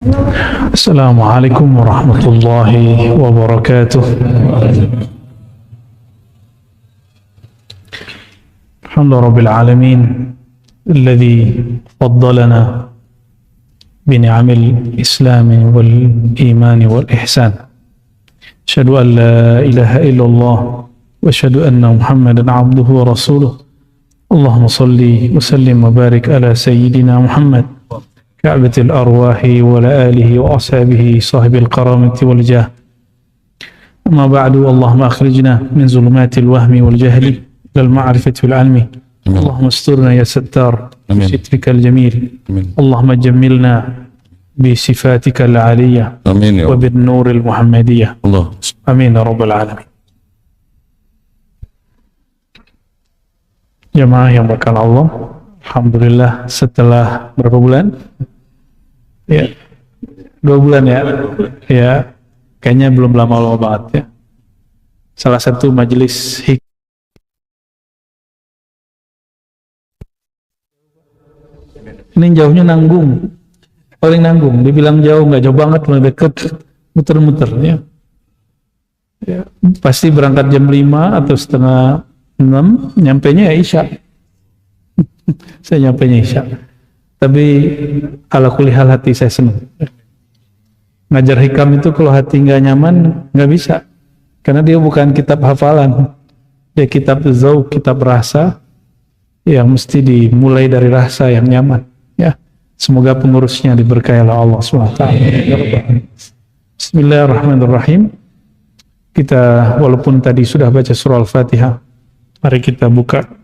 Assalamualaikum warahmatullahi wabarakatuh. Alhamdulillahirabbil alamin alladzi faddalana bi ni'amil islami wal imani wal ihsan. Asyhadu an la ilaha illallah wa asyhadu anna Muhammadan abduhu wa rasuluh. Allahumma salli wa sallim wa barik ala sayyidina Muhammad كعبة الأرواح وعلى آله وأصحابه صاحب الكرامة والجاه. أما بعد، اللهم أخرجنا من ظلمات الوهم والجهل إلى المعرفة والعلم. اللهم استرنا يا ستار بسترك الجميل. اللهم جملنا بصفاتك العالية وبالنور المحمدية. آمين يا رب العالمين. Jamaah yang berkah Allah, alhamdulillah setelah berapa bulan? Ya, 2 bulan ya. Ya, kayaknya belum lama-lama banget ya. Salah satu majelis ini jauhnya nanggung, paling nanggung. Dibilang jauh nggak jauh banget, lebih deket, muter-muter ya. Ya, pasti berangkat jam 5 atau setengah 6, nyampainya ya Isya. Saya nyampainya Isya. Tapi ala kulli hal hati saya senang. Ngajar hikam itu kalau hati nggak nyaman nggak bisa, karena dia bukan kitab hafalan, dia kitab zauq, kitab rasa yang mesti dimulai dari rasa yang nyaman. Ya, semoga pengurusnya diberkahi oleh Allah SWT. Bismillahirrahmanirrahim. Kita walaupun tadi sudah baca surah Al-Fatihah, mari kita buka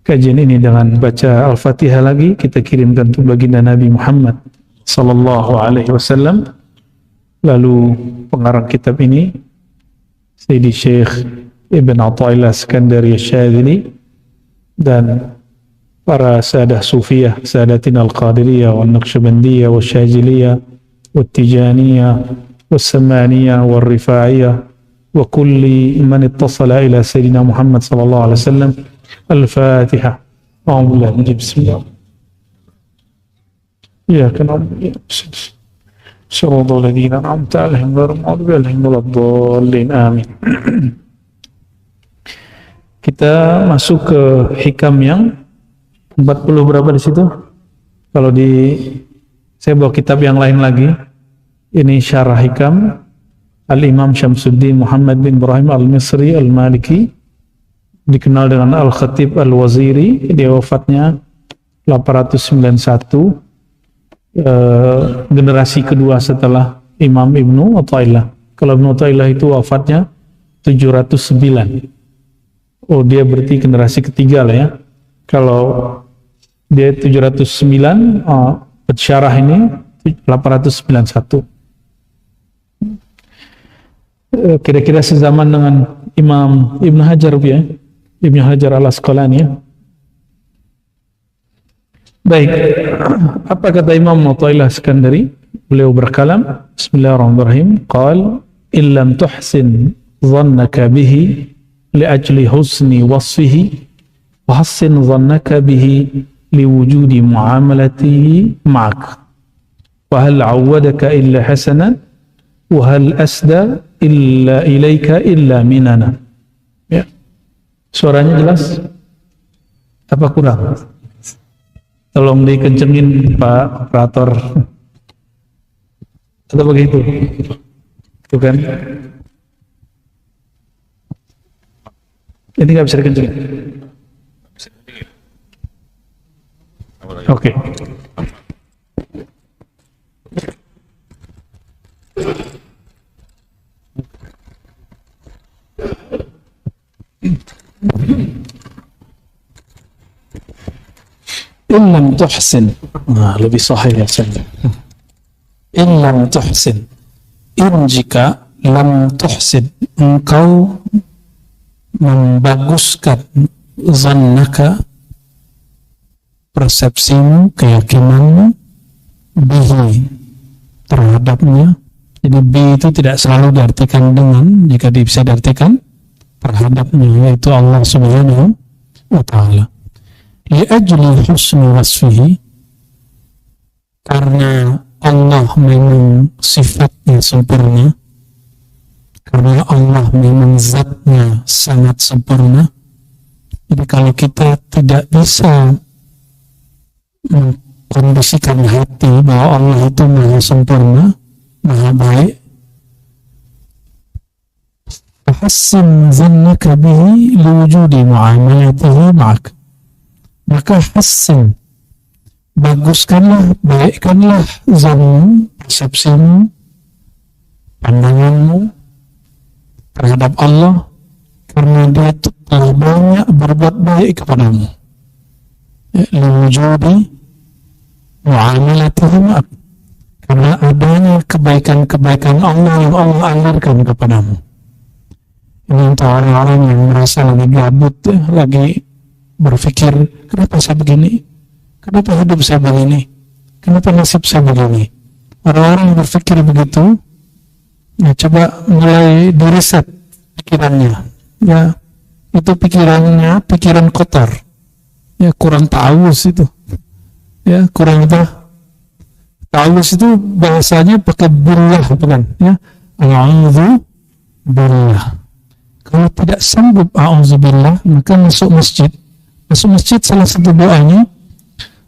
kajian ini dengan baca Al-Fatihah lagi. Kita kirimkan untuk baginda Nabi Muhammad sallallahu alaihi wasallam. Lalu pengarang kitab ini Sayyidi Syekh Ibn Athaillah Iskandari Asy-Syadzili dan para sahadah sufiyah, sadatin al-qadiriyah wa naqsyabandiyah wa syadziliyah wa tijaniyah wa samaniyah wa rifa'iyah wa kulli man ittasala ila Sayyidina Muhammad sallallahu alaihi wasallam. Al-Fatihah. Alhamdulillah. بسم الله. إياك نعبد صراط الذين أنعمت عليهم غير المغضوب عليهم ولا الضالين. Amin. Kita masuk ke hikam yang 40 berapa di situ? Kalau saya bawa kitab yang lain lagi. Ini syarah hikam Al-Imam Syamsuddin Muhammad bin Ibrahim Al-Misri Al-Maliki, dikenal dengan Al-Khatib Al-Waziri. Dia wafatnya 891, generasi kedua setelah Imam Ibnu Athaillah. Kalau Ibnu Athaillah itu wafatnya 709. Oh, dia berarti generasi ketiga lah ya. Kalau dia 709, pensyarah ini 891. Kira-kira sezaman dengan Imam Ibnu Hajar ya. Ibnu Hajar Al-Asqalani. Baik, apa kata Imam Athaillah Iskandari? Beliau berkalam, Bismillahirrahmanirrahim. Qal illam tuhsin dhannaka bihi liajli husni wasfihi wa hassin dhannaka bihi liwujudi muamalatihi ma'ak wa hal awwadaka illa hasanan wa hal asda illa ilaika illa minana. Ya, suaranya jelas? Apa kurang? Tolong dikencengin Pak Operator. Atau begitu? Itu kan? Ini nggak bisa dikencengin. Oke. Illam tuhsin, lebih sahih ya saya. Illam tuhsin, jika lam tuhsin, engkau membaguskan zannaka, persepsimu, keyakinanmu, bihi, terhadapnya. Jadi bi itu tidak selalu diartikan dengan, jika bisa diartikan terhadapnya, yaitu Allah Subhanahu wa Ta'ala. Li'ajli husni wasfihi, karena Allah memang sifatnya sempurna, karena Allah memang zatnya sangat sempurna. Jadi kalau kita tidak bisa mengkondisikan hati bahwa Allah itu maha sempurna, maha baik, fahassin zannaka bihi liwujudi muamalatihi ma'ak, maka hassin, baguskanlah, baikkanlah zanmu, persepsimu, pandanganmu terhadap Allah, karena dia telah banyak berbuat baik kepadamu. Liwujudi muamalatihi ma'ak, karena adanya kebaikan-kebaikan Allah yang Allah alirkan kepadamu. Ini untuk orang-orang yang merasa lagi gabut, lagi berpikir, kenapa saya begini? Kenapa hidup saya begini? Kenapa nasib saya begini? Orang-orang yang berpikir begitu, ya coba mulai diriset pikirannya. Ya, itu pikirannya pikiran kotor. Ya, kurang ta'awuz itu. Ya, kurang apa? Ta'awuz itu bahasanya pakai billah, bukan? Ya, a'udzu billah. Kalau tidak sanggup a'udzubillah, maka masuk masjid. Masuk masjid salah satu doanya,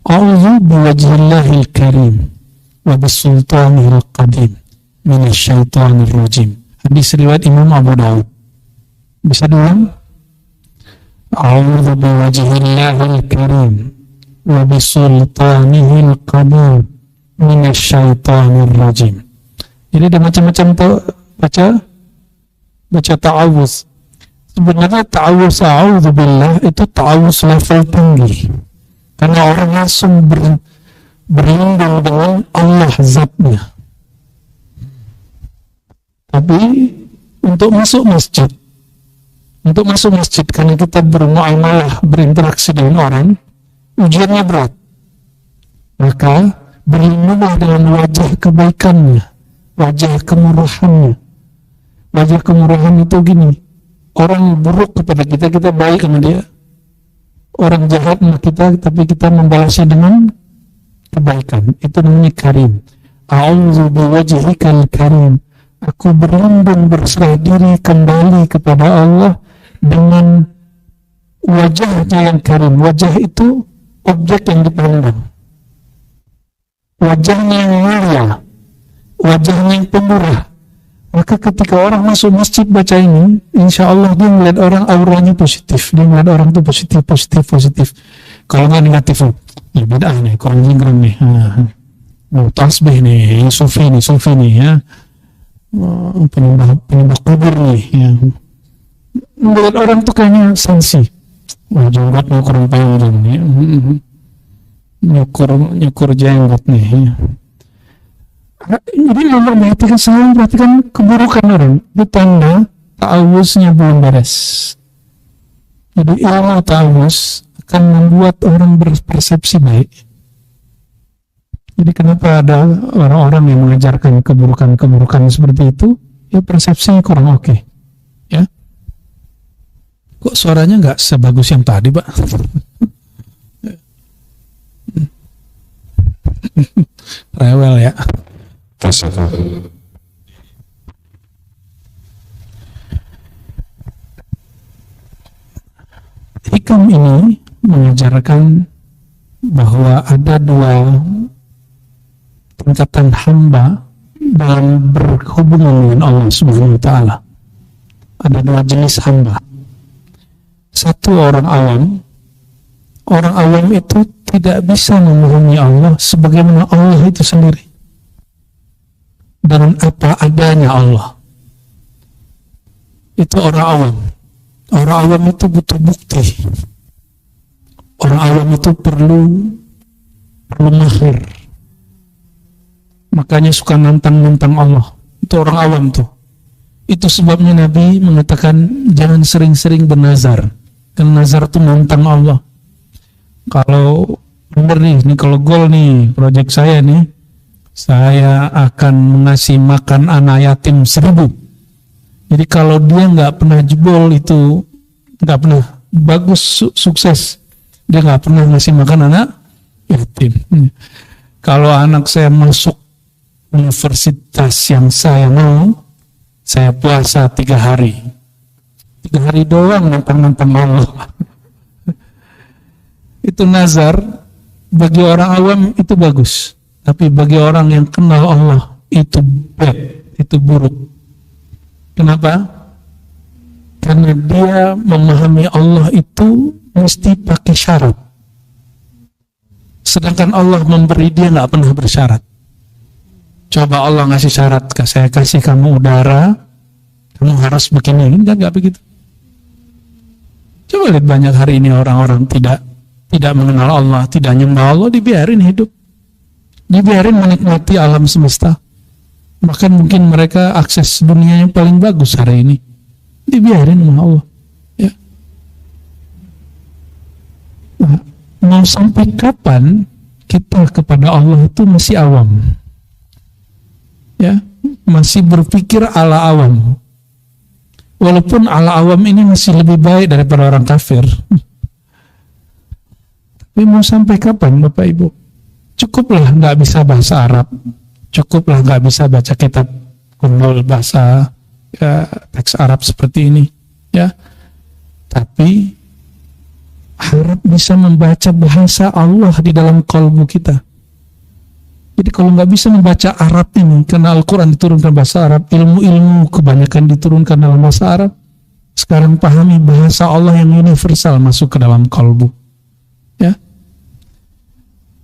a'udzu biwajhillahil karim wa bisultanihil qadim minasyaitonir rajim. Hadis riwayat Imam Abu Dawud. Bisa diulang? A'udzu biwajhillahil karim wa bisultanihil qadim minasyaitonir rajim. Jadi ada macam-macam baca ta'awuz. Sebenarnya ta'awuz a'udzubillah itu ta'awuz level tinggi, karena orang langsung berlindung dengan Allah zatnya. Tapi untuk masuk masjid karena kita bermuamalah, berinteraksi dengan orang, ujiannya berat, maka berlindunglah dengan wajah kebaikannya, wajah kemurahannya. Wajah kemurahan itu gini, orang buruk kepada kita, kita baik sama dia. Orang jahat sama kita, tapi kita membalasnya dengan kebaikan. Itu namanya karim. A'udzu biwajhikal karim. Aku berlindung, berserah diri kembali kepada Allah dengan wajahnya yang karim. Wajah itu objek yang dipandang. Wajahnya yang mulia, wajahnya yang pemurah. Maka ketika orang masuk masjid baca ini, insya Allah dia melihat orang auranya positif, dia melihat orang itu positif. Kalau nggak negatif, ya beda nih, kurang jingkrang nih, tasbih nih, sufi nih ya, penyembah kubur nih, ya. Melihat orang tuh kayaknya sensi, jenggotnya kurang panjang nih, nyukur jenggot nih, ya. Jadi Allah perhatikan keburukan orang, itu tanda ta'awuznya belum beres. Jadi ilmu ta'awuz akan membuat orang berpersepsi baik. Jadi kenapa ada orang-orang yang mengajarkan keburukan-keburukan seperti itu, ya persepsinya kurang oke. Ya, kok suaranya nggak sebagus yang tadi, Pak? Rewel ya. Hikam ini mengajarkan bahwa ada dua tingkatan hamba dalam berhubungan dengan Allah Subhanahu wa Ta'ala. Ada dua jenis hamba. Satu orang awam. Orang awam itu tidak bisa memahami Allah sebagaimana Allah itu sendiri, dengan apa adanya Allah. Itu orang awam. Orang awam itu butuh bukti. Orang awam itu perlu mahir. Makanya suka nantang-nantang Allah. Itu orang awam tuh. Itu sebabnya Nabi mengatakan jangan sering-sering bernazar. Karena nazar itu nantang Allah. Kalau bener nih kalau gol nih proyek saya nih, saya akan mengasih makan anak yatim 1000. Jadi kalau dia nggak pernah jebol, itu nggak pernah bagus sukses, dia nggak pernah ngasih makan anak yatim. Kalau anak saya masuk universitas yang saya mau, saya puasa 3 hari. 3 hari doang nantang Allah. Itu nazar, bagi orang awam itu bagus. Tapi bagi orang yang kenal Allah, itu bad, itu buruk. Kenapa? Karena dia memahami Allah itu mesti pakai syarat. Sedangkan Allah memberi, dia nggak pernah bersyarat. Coba Allah ngasih syarat, saya kasih kamu udara, kamu harus begini, nggak begitu. Coba lihat banyak hari ini orang-orang tidak mengenal Allah, tidak nyembah Allah, dibiarin hidup, dibiarin menikmati alam semesta. Bahkan mungkin mereka akses dunia yang paling bagus hari ini, dibiarin sama Allah. Ya. Nah, mau sampai kapan kita kepada Allah itu masih awam? Ya, masih berpikir ala awam. Walaupun ala awam ini masih lebih baik daripada orang kafir. Tapi mau sampai kapan Bapak Ibu? Cukuplah nggak bisa bahasa Arab, cukuplah nggak bisa baca kitab kuno bahasa teks Arab seperti ini, ya. Tapi harap bisa membaca bahasa Allah di dalam kalbu kita. Jadi kalau nggak bisa membaca Arab ini, karena Al-Quran diturunkan bahasa Arab, ilmu-ilmu kebanyakan diturunkan dalam bahasa Arab, sekarang pahami bahasa Allah yang universal masuk ke dalam kalbu. Ya.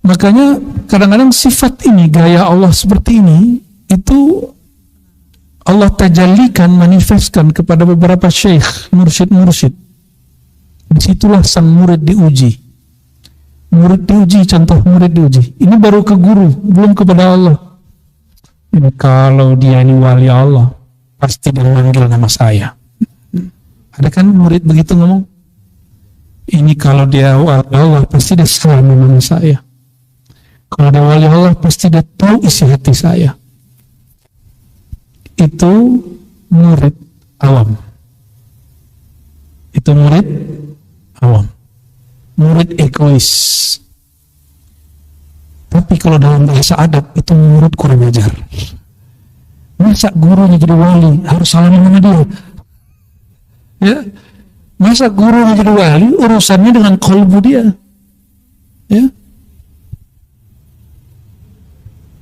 Makanya kadang-kadang sifat ini, gaya Allah seperti ini, itu Allah tajallikan, manifestkan kepada beberapa syekh, mursyid-mursyid. Disitulah sang murid diuji. Murid diuji, contoh murid diuji. Ini baru ke guru, belum kepada Allah. Ini kalau dia ini wali Allah, pasti dia manggil nama saya. Ada kan murid begitu ngomong? Ini kalau dia wali Allah, pasti dia salam nama saya. Kalau dia wali Allah, pasti dia tahu isi hati saya. Itu murid awam. Itu murid awam. Murid egois. Tapi kalau dalam bahasa adab itu murid kurang ajar. Masa gurunya jadi wali harus salaman sama dia? Ya, masa gurunya jadi wali urusannya dengan kalbu dia? Ya.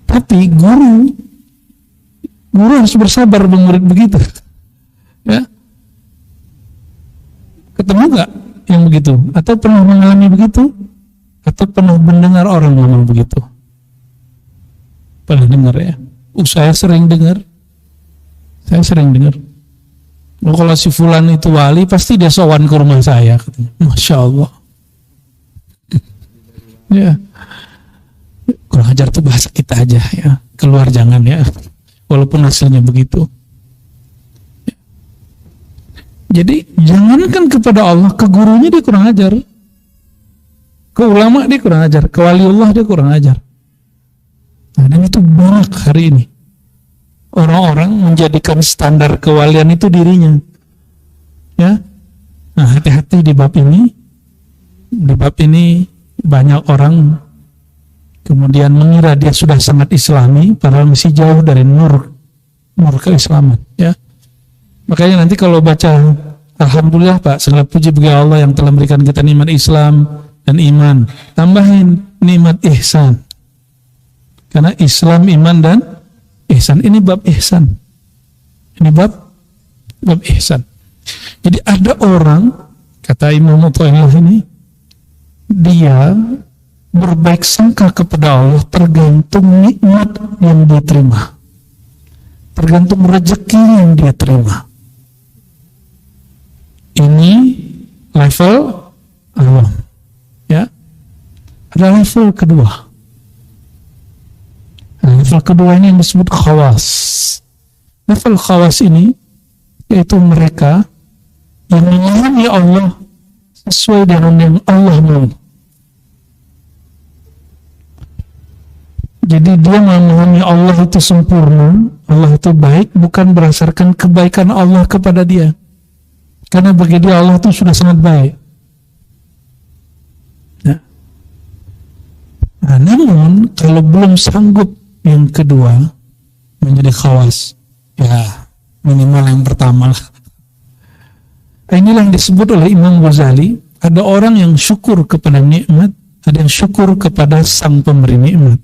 Tapi guru harus bersabar dengan murid begitu. Ya. Ketemu nggak yang begitu? Atau pernah mengalami begitu? Atau pernah mendengar orang ngomong begitu? Pernah dengar ya? Saya sering dengar. Oh, kalau si fulan itu wali, pasti dia sowan ke rumah saya, katanya. Masya Allah. Ya. Kurang ajar tuh bahasa kita aja ya. Keluar jangan ya. Walaupun hasilnya begitu. Jadi jangankan kepada Allah, ke gurunya dia kurang ajar, ke ulama dia kurang ajar, ke waliullah dia kurang ajar. Nah, dan itu banyak hari ini. Orang-orang menjadikan standar kewalian itu dirinya. Ya. Nah, hati-hati di bab ini. Di bab ini banyak orang kemudian mengira dia sudah sangat islami, padahal masih jauh dari nur keislaman. Ya. Makanya nanti kalau baca alhamdulillah Pak, segala puji bagi Allah yang telah memberikan kita nikmat Islam dan iman. Tambahin nikmat ihsan. Karena Islam, iman dan ihsan. Ini bab ihsan. Ini bab ihsan. Jadi ada orang, kata Imam Mu'taillah ini, dia berbaik sangka kepada Allah tergantung nikmat yang dia terima. Tergantung rezeki yang dia terima. Ini level awam, ya. Ada level kedua. Level kedua ini yang disebut khawas. Level khawas ini yaitu mereka yang memahami Allah sesuai dengan yang Allah mau. Jadi dia memahami Allah itu sempurna, Allah itu baik, bukan berdasarkan kebaikan Allah kepada dia. Karena bagi dia Allah itu sudah sangat baik. Ya. Nah, namun kalau belum sanggup yang kedua, menjadi khawas. Ya, minimal yang pertama lah. Inilah yang disebut oleh Imam Ghazali, ada orang yang syukur kepada nikmat, ada yang syukur kepada sang pemberi nikmat.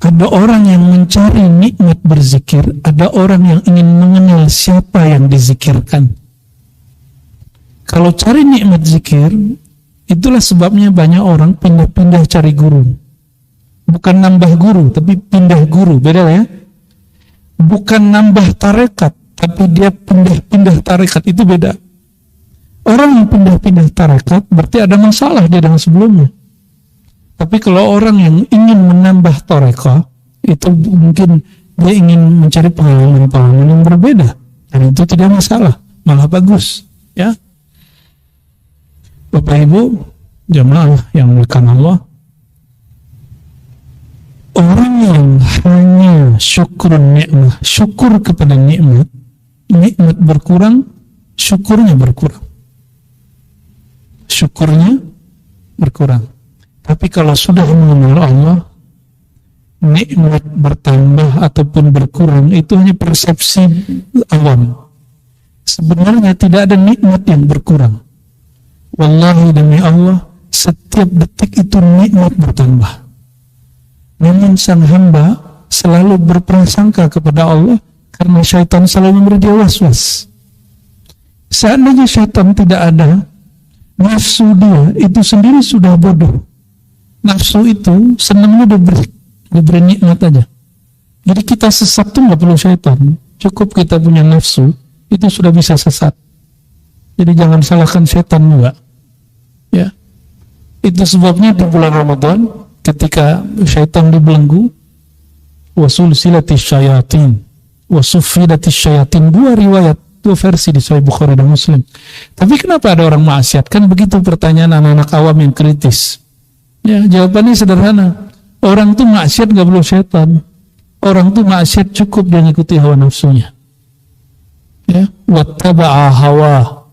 Ada orang yang mencari nikmat berzikir, ada orang yang ingin mengenal siapa yang dizikirkan. Kalau cari nikmat zikir, itulah sebabnya banyak orang pindah-pindah cari guru. Bukan nambah guru, tapi pindah guru, beda ya. Bukan nambah tarekat, tapi dia pindah-pindah tarekat, itu beda. Orang yang pindah-pindah tarekat berarti ada masalah dia dengan sebelumnya. Tapi kalau orang yang ingin menambah tarekat, itu mungkin dia ingin mencari pengalaman-pengalaman yang berbeda, dan itu tidak masalah, malah bagus, ya. Bapak Ibu jamaah yang dimuliakan Allah, orang yang hanya syukur nikmat, syukur kepada nikmat, nikmat berkurang, syukurnya berkurang. Syukurnya berkurang. Tapi kalau sudah mengenal Allah, nikmat bertambah ataupun berkurang itu hanya persepsi awam. Sebenarnya tidak ada nikmat yang berkurang. Wallahi demi Allah, setiap detik itu nikmat bertambah. Namun sang hamba selalu berprasangka kepada Allah karena syaitan selalu memberi dia was-was. Seandainya syaitan tidak ada, nafsu dia itu sendiri sudah bodoh. Nafsu itu senangnya diberi nikmat aja. Jadi kita sesat tuh nggak perlu syaitan, cukup kita punya nafsu itu sudah bisa sesat. Jadi jangan salahkan syaitan juga. Ya, itu sebabnya di bulan Ramadan ketika syaitan dibelenggu, wasulsilatis syayatin, wasufidatis syayatin, dua riwayat, dua versi di Sahih Bukhari dan Muslim. Tapi kenapa ada orang maksiat? Kan begitu pertanyaan anak-anak awam yang kritis. Ya, jawabannya sederhana. Orang tuh maksiat nggak perlu syaitan. Orang tuh maksiat cukup dia ngikuti hawa nafsunya. Ya, wattaba'a hawa.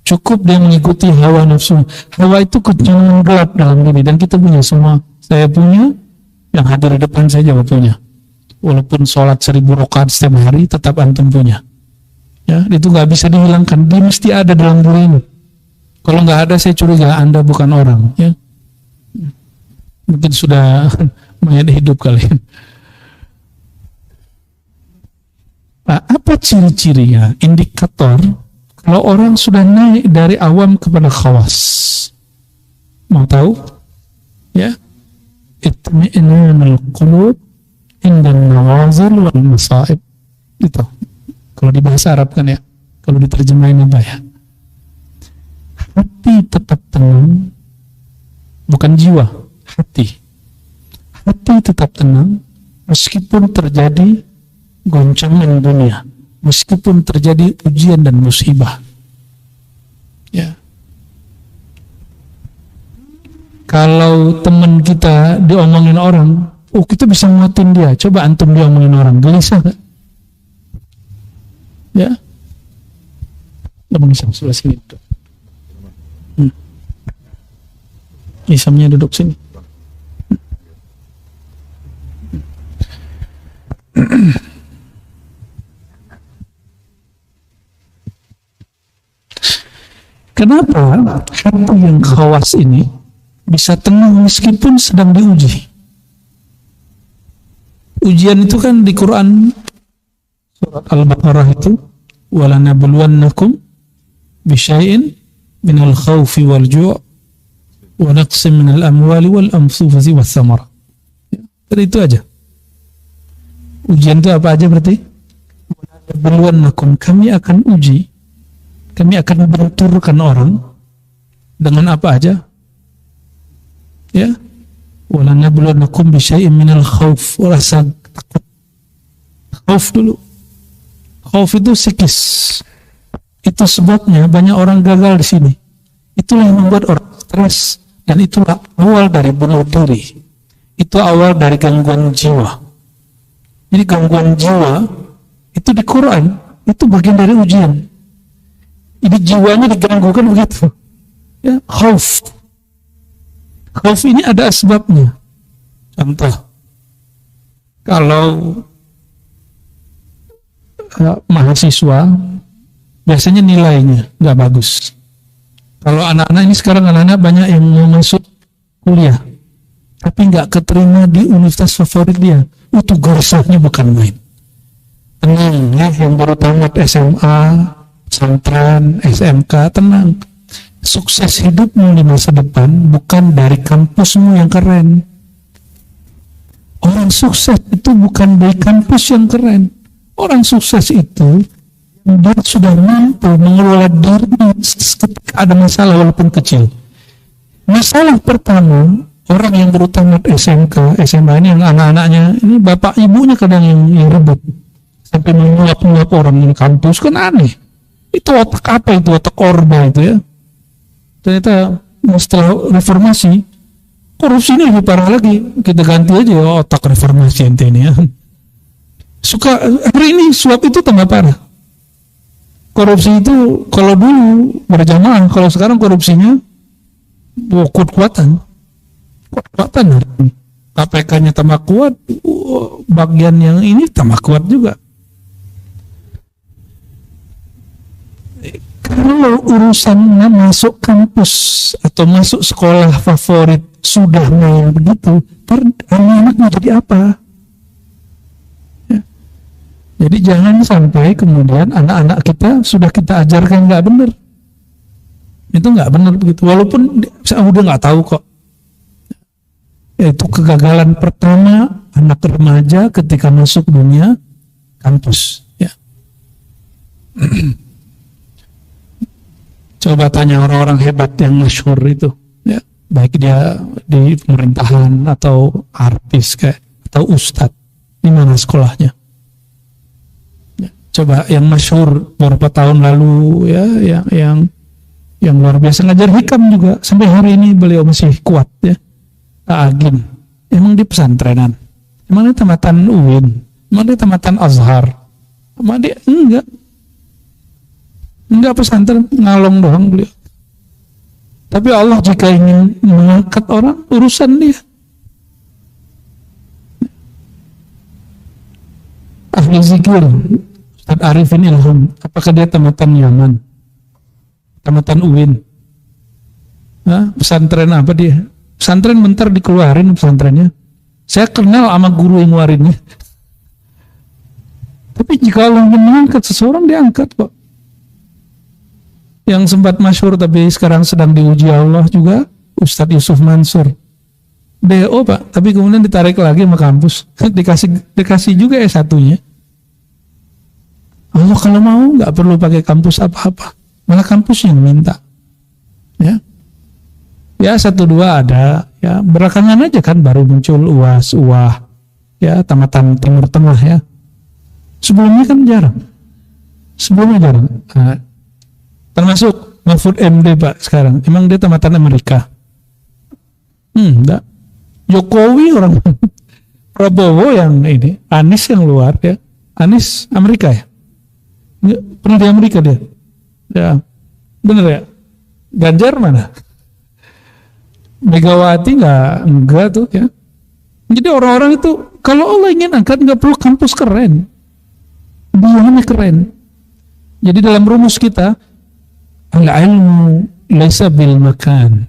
Cukup dia mengikuti hawa nafsu. Hawa itu kecenderungan gelap dalam diri, dan kita punya semua. Saya punya, yang hadir di depan saya juga punya. Walaupun sholat 1000 rakaat setiap hari, tetap antum punya. Ya, itu nggak bisa dihilangkan. Dia mesti ada dalam diri ini. Kalau nggak ada, saya curiga Anda bukan orang. Ya, mungkin sudah mayat hidup kali. Nah, apa ciri-cirinya? Indikator kalau orang sudah naik dari awam kepada khawas. Mau tahu? Ya. Itmi'nanul qulub indan nawazil wal masaib. Itu. Kalau di bahasa Arab kan ya. Kalau diterjemahin apa ya? Hati tetap tenang, bukan jiwa, hati. Hati tetap tenang meskipun terjadi goncangan dunia, meskipun terjadi ujian dan musibah. Ya. Kalau teman kita diomongin orang, oh kita bisa nguatin dia. Coba antum diomongin orang, gelisah gak? Ya. Abang Isam sebelah sini duduk. Isamnya duduk sini. Kenapa hati yang khawas ini bisa tenang meskipun sedang diuji? Ujian itu kan di Quran surat Al-Baqarah itu, walanabluwannakum bisyai'in minal khawfi wal ju' wa naqsim minal amwali wal anfusi was samara. Jadi itu aja. Ujian itu apa aja berarti? Walanabluwannakum, kami akan uji, kami akan benturkan orang dengan apa aja? Ya, walanabluwannakum bisyai'in minal khawf, rasa takut. Khauf dulu. Khauf itu psikis. Itu sebabnya banyak orang gagal di sini. Itulah yang membuat orang stres, dan itulah awal dari bunuh diri. Itu awal dari gangguan jiwa. Jadi gangguan jiwa itu di Quran itu bagian dari ujian. Jadi jiwanya diganggu kan begitu. Ya, khauf. Khauf ini ada sebabnya. Contoh, Kalau mahasiswa biasanya nilainya nggak bagus. Kalau anak-anak ini sekarang anak-anak banyak yang mau masuk kuliah tapi nggak keterima di universitas favorit dia, itu gorsahnya bukan main. Tenang ya, yang baru tamat SMA, pesantren, SMK, tenang. Sukses hidupmu di masa depan bukan dari kampusmu yang keren. Orang sukses itu bukan dari kampus yang keren. Orang sukses itu dia sudah mampu mengelola diri ketika ada masalah walaupun kecil. Masalah pertama, orang yang baru tamat SMK, SMA ini yang anak-anaknya, ini bapak ibunya kadang yang ribut. Sampai menyuap-nyuap orang di kampus, kan aneh. Itu otak apa itu? Otak orba itu ya. Ternyata setelah reformasi, korupsi ini lebih parah lagi. Kita ganti aja otak reformasi ente ini ya. Hari ini suap itu tambah parah. Korupsi itu kalau dulu berjamaah, kalau sekarang korupsinya kuat-kuatan. KPK-nya tambah kuat, bagian yang ini tambah kuat juga. Kalau urusan masuk kampus atau masuk sekolah favorit sudah main begitu, anak-anak mau jadi apa? Ya. Jadi jangan sampai kemudian anak-anak kita sudah kita ajarkan nggak benar. Itu nggak benar begitu. Walaupun saya udah nggak tahu kok. Itu kegagalan pertama anak remaja ketika masuk dunia kampus. Ya. Coba tanya orang-orang hebat yang masyhur itu, ya, baik dia di pemerintahan atau artis kayak atau ustadz, di mana sekolahnya? Ya, coba yang masyhur beberapa tahun lalu, ya, yang luar biasa ngajar hikam juga sampai hari ini beliau masih kuat, ya. Agin, emang di pesantrenan, emang dia tamatan UIN, emang dia tamatan Azhar, emang dia enggak pesantren, ngalong doang beliau. Tapi Allah jika ingin mengangkat orang, urusan dia. Ahli zikir, Ustaz Arifin Ilham, apakah dia tamatan Yaman? Tamatan UIN? Pesantren apa dia? Pesantren bentar dikeluarin pesantrennya. Saya kenal sama guru yang ngeluarinnya. Tapi jika Allah mengangkat seseorang, dia angkat kok. Yang sempat masyhur tapi sekarang sedang diuji Allah juga, Ustadz Yusuf Mansur. DO Pak, tapi kemudian ditarik lagi sama kampus. Dikasih juga S1-nya. Allah kalau mau nggak perlu pakai kampus apa-apa. Malah kampus yang minta. Ya. Ya 1-2 ada, ya belakangan aja kan baru muncul UAS, UAH, ya tamatan Timur Tengah ya. Sebelumnya kan jarang. Termasuk Mahfud MD Pak sekarang. Emang dia tamatan Amerika? Enggak. Jokowi orang Prabowo yang ini, Anies yang luar ya. Anies Amerika ya? Enggak, pernah di Amerika dia? Ya. Bener ya? Ganjar mana? Megawati enggak tuh ya. Jadi orang-orang itu kalau Allah ingin angkat enggak perlu kampus keren. Dia keren. Jadi dalam rumus kita al-ilmu laisa bil makan.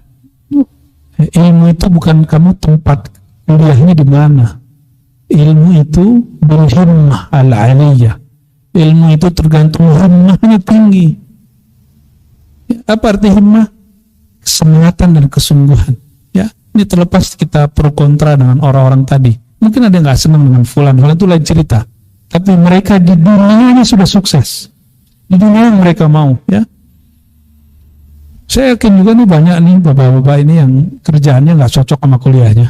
Ilmu itu bukan kamu tempat kuliahnya di mana. Ilmu itu bil himmah al-aliyah. Ilmu itu tergantung himmahnya tinggi. Apa arti himmah? Kesemangatan dan kesungguhan. Ya, ini terlepas kita pro kontra dengan orang-orang tadi. Mungkin ada yang nggak senang dengan fulan itu lain cerita. Tapi mereka di dunia ini sudah sukses. Di dunia yang mereka mau, ya. Saya yakin juga nih banyak nih bapak-bapak ini yang kerjaannya nggak cocok sama kuliahnya.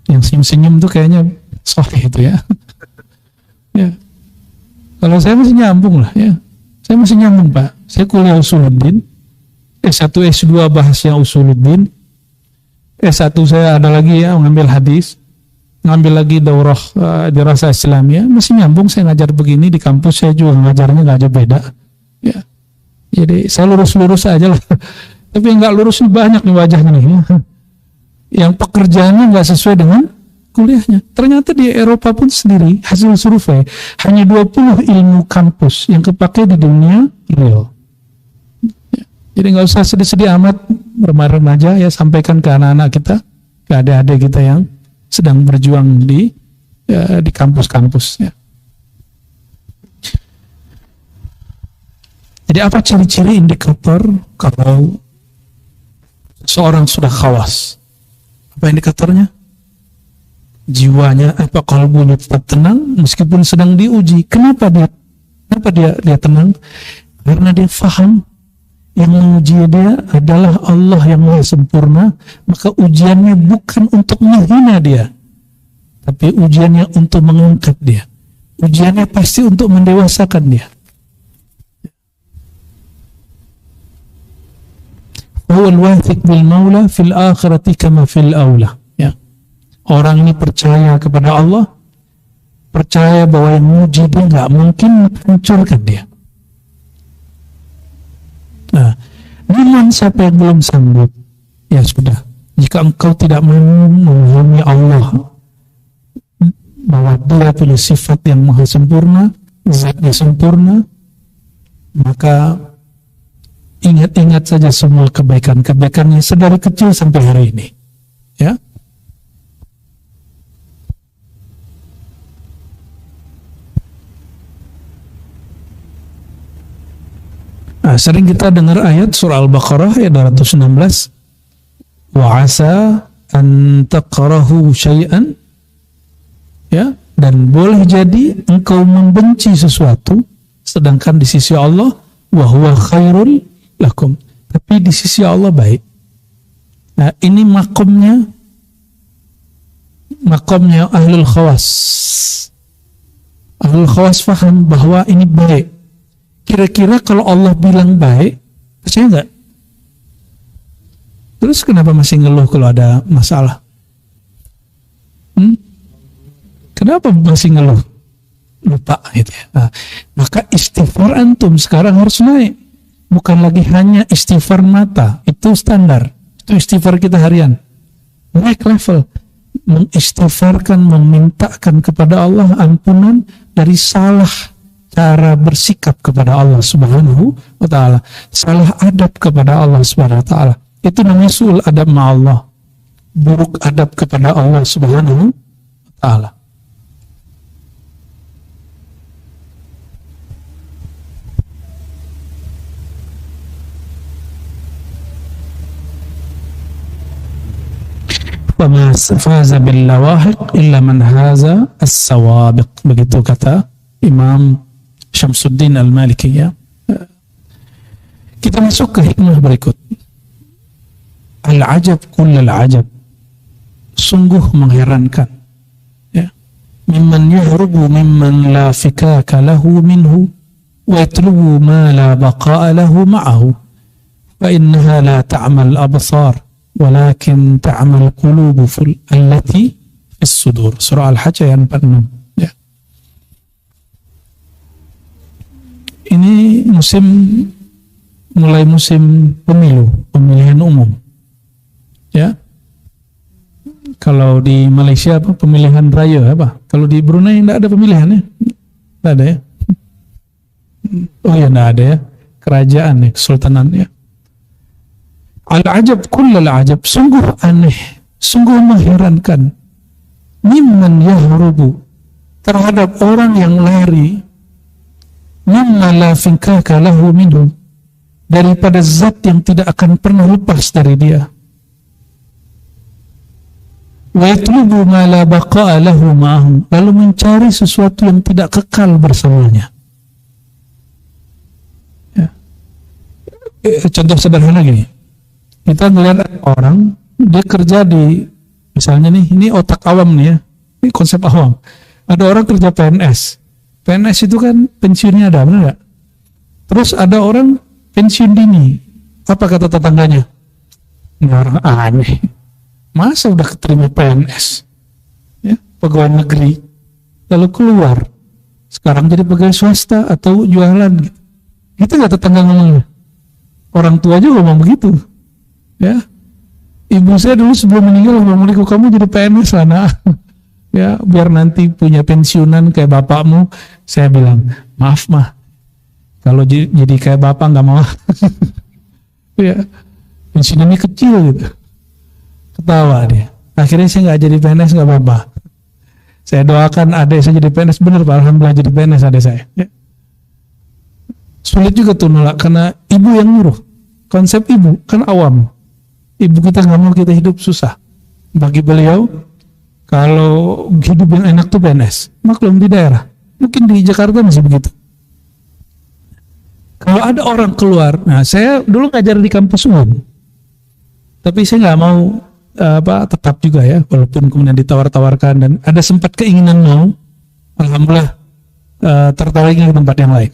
Yang senyum-senyum tuh kayaknya sohih itu ya. Ya. Kalau saya masih nyambung lah ya. Saya masih nyambung Pak. Saya kuliah Usuluddin. S1 S2 bahasnya Usuluddin. S1 saya ada lagi ya mengambil hadis. Ngambil lagi daurah dirasa Islamiyah. Masih nyambung saya ngajar begini di kampus saya juga ngajarnya nggak aja beda. Ya. Jadi saya lurus-lurus aja lah. Tapi yang nggak lurus banyak nih wajahnya nih. Yang pekerjaannya nggak sesuai dengan kuliahnya. Ternyata di Eropa pun sendiri hasil survei hanya 20 ilmu kampus yang kepake di dunia real. Jadi nggak usah sedih-sedih amat remaja ya, sampaikan ke anak-anak kita, ke adik-adik kita yang sedang berjuang di kampus-kampus ya. Jadi apa ciri-ciri indikator kalau seorang sudah khawas? Apa indikatornya? Jiwanya, kalbunya tetap tenang meskipun sedang diuji. Kenapa dia tenang? Karena dia faham yang menguji dia adalah Allah yang Maha Sempurna, maka ujiannya bukan untuk menghina dia, tapi ujiannya untuk mengangkat dia. Ujiannya pasti untuk mendewasakan dia. Huwal wathiq bil maula fil akhirati kama fil aula. Ya. Orang ini percaya kepada Allah, percaya bahwa yang menguji dia nggak mungkin menghancurkan dia. Nah, namun siapa yang belum sanggup, ya sudah. Jika engkau tidak memahami Allah, bahwa dia punya sifat yang maha sempurna, zatnya sempurna, maka ingat-ingat saja semua kebaikan-kebaikannya sedari kecil sampai hari ini. Ya. Nah, sering kita dengar ayat surah Al-Baqarah ayat 216, wa asa an taqrahu syai'an, ya, dan boleh jadi engkau membenci sesuatu sedangkan di sisi Allah wa huwa khairul lakum, tapi di sisi Allah baik. Nah, ini makomnya ahlul khawas. Ahlul khawas faham bahwa ini baik. Kira-kira kalau Allah bilang baik, percaya nggak? Terus kenapa masih ngeluh kalau ada masalah? Kenapa masih ngeluh? Lupa gitu ya. Nah, maka istighfar antum sekarang harus naik. Bukan lagi hanya istighfar mata, itu standar. Itu istighfar kita harian. Naik level. Mengistighfarkan, memintakan kepada Allah ampunan dari salah cara bersikap kepada Allah Subhanahu wa ta'ala, salah adab kepada Allah Subhanahu wa ta'ala. Itu namanya su'ul adab ma'allah, buruk adab kepada Allah Subhanahu wa ta'ala. وَمَا فَازَ بِاللَّوَاحِقِ إِلَّا مَنْ هَازَ السَّوَابِقِ. Begitu kata Imam Syamsuddin Al-Maliki ya. Kita masuk ke hikmah berikut. Al-ajab kullal ajab. Sungguh mengherankan. Ya. Mimman yahrubu mimman la fikaka lahu minhu wa yatlubu ma la baqa'a lahu ma'ahu. Fa innaha la ta'mal absar walakin ta'mal qulubu allati fis sudur. Surah Al-Hajj ayat 46. Ini mulai musim pemilihan umum. Ya. Kalau di Malaysia pemilihan raya apa? Kalau di Brunei enggak ada pemilihan ya? Enggak ada ya? Oh ya, enggak ada ya. Kerajaan ya, kesultanan ya. Al-ajab kullal ajab, sungguh aneh, sungguh mengherankan. Mimman yahrubu, terhadap orang yang lari, mimma la finkaka lahu minhu, daripada zat yang tidak akan pernah lepas dari dia. Wa yatlubu ma la baqa'a lahu ma'ahu, lalu mencari sesuatu yang tidak kekal bersamanya. Ya. Contoh sederhana gini, kita melihat orang dia kerja di, misalnya nih, ini otak awam nih ya, ini konsep awam. Ada orang kerja PNS. PNS itu kan pensiunnya ada, benar nggak? Terus ada orang pensiun dini. Apa kata tetangganya? Ini orang aneh. Masa udah keterima PNS? Ya, pegawai negeri. Lalu keluar. Sekarang jadi pegawai swasta atau jualan. Gitu nggak tetangga ngomongnya? Orang tua juga ngomong begitu. Ya. Ibu saya dulu sebelum meninggal ngomong, kamu jadi PNS lah, nah. ya biar nanti punya pensiunan kayak bapakmu. Saya bilang, maaf mah, kalau jadi kayak bapak nggak mau. Ya, pensiunannya kecil gitu. Ketawa dia. Akhirnya saya nggak jadi PNS, nggak apa-apa. Saya doakan adik saya jadi PNS, bener Pak, alhamdulillah jadi PNS adik saya. Ya. Sulit juga tuh nolak karena ibu yang nyuruh. Konsep ibu kan awam. Ibu kita nggak mau kita hidup susah. Bagi beliau, kalau hidup yang enak tuh PNS. Maklum di daerah. Mungkin di Jakarta masih begitu. Kalau ada orang keluar, nah saya dulu ngajar di kampus UIN. Tapi saya nggak mau tetap juga ya, walaupun kemudian ditawar-tawarkan dan ada sempat keinginan mau, alhamdulillah tertarik ke tempat yang lain.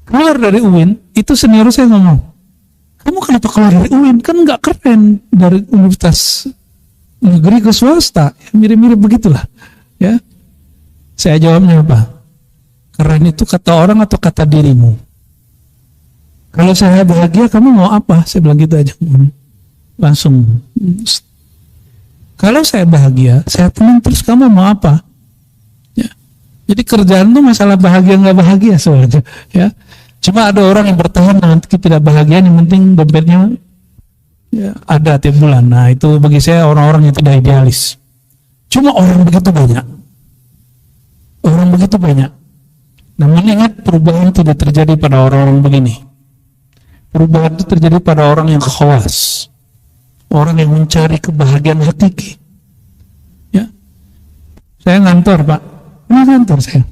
Keluar dari UIN, itu senior saya ngomong, kamu kenapa keluar dari UIN? Kan nggak keren dari universitas negeri ke swasta, mirip-mirip begitulah. Ya, saya jawabnya apa? Keren itu kata orang atau kata dirimu? Kalau saya bahagia, kamu mau apa? Saya bilang gitu aja. Langsung. Kalau saya bahagia, saya tenang, terus kamu mau apa? Ya. Jadi kerjaan itu masalah bahagia nggak bahagia sebenarnya. Ya. Cuma ada orang yang bertahan dengan ketidakbahagiaan, yang penting dompetnya ya, ada tiap bulan. Nah itu bagi saya orang-orang yang tidak idealis. Cuma orang begitu banyak. Orang begitu banyak. Namun ingat, perubahan tidak terjadi pada orang-orang begini. Perubahan itu terjadi pada orang yang khawas. Orang yang mencari kebahagiaan hakiki. Ya. Saya ngantor, Pak. Ini ngantor saya.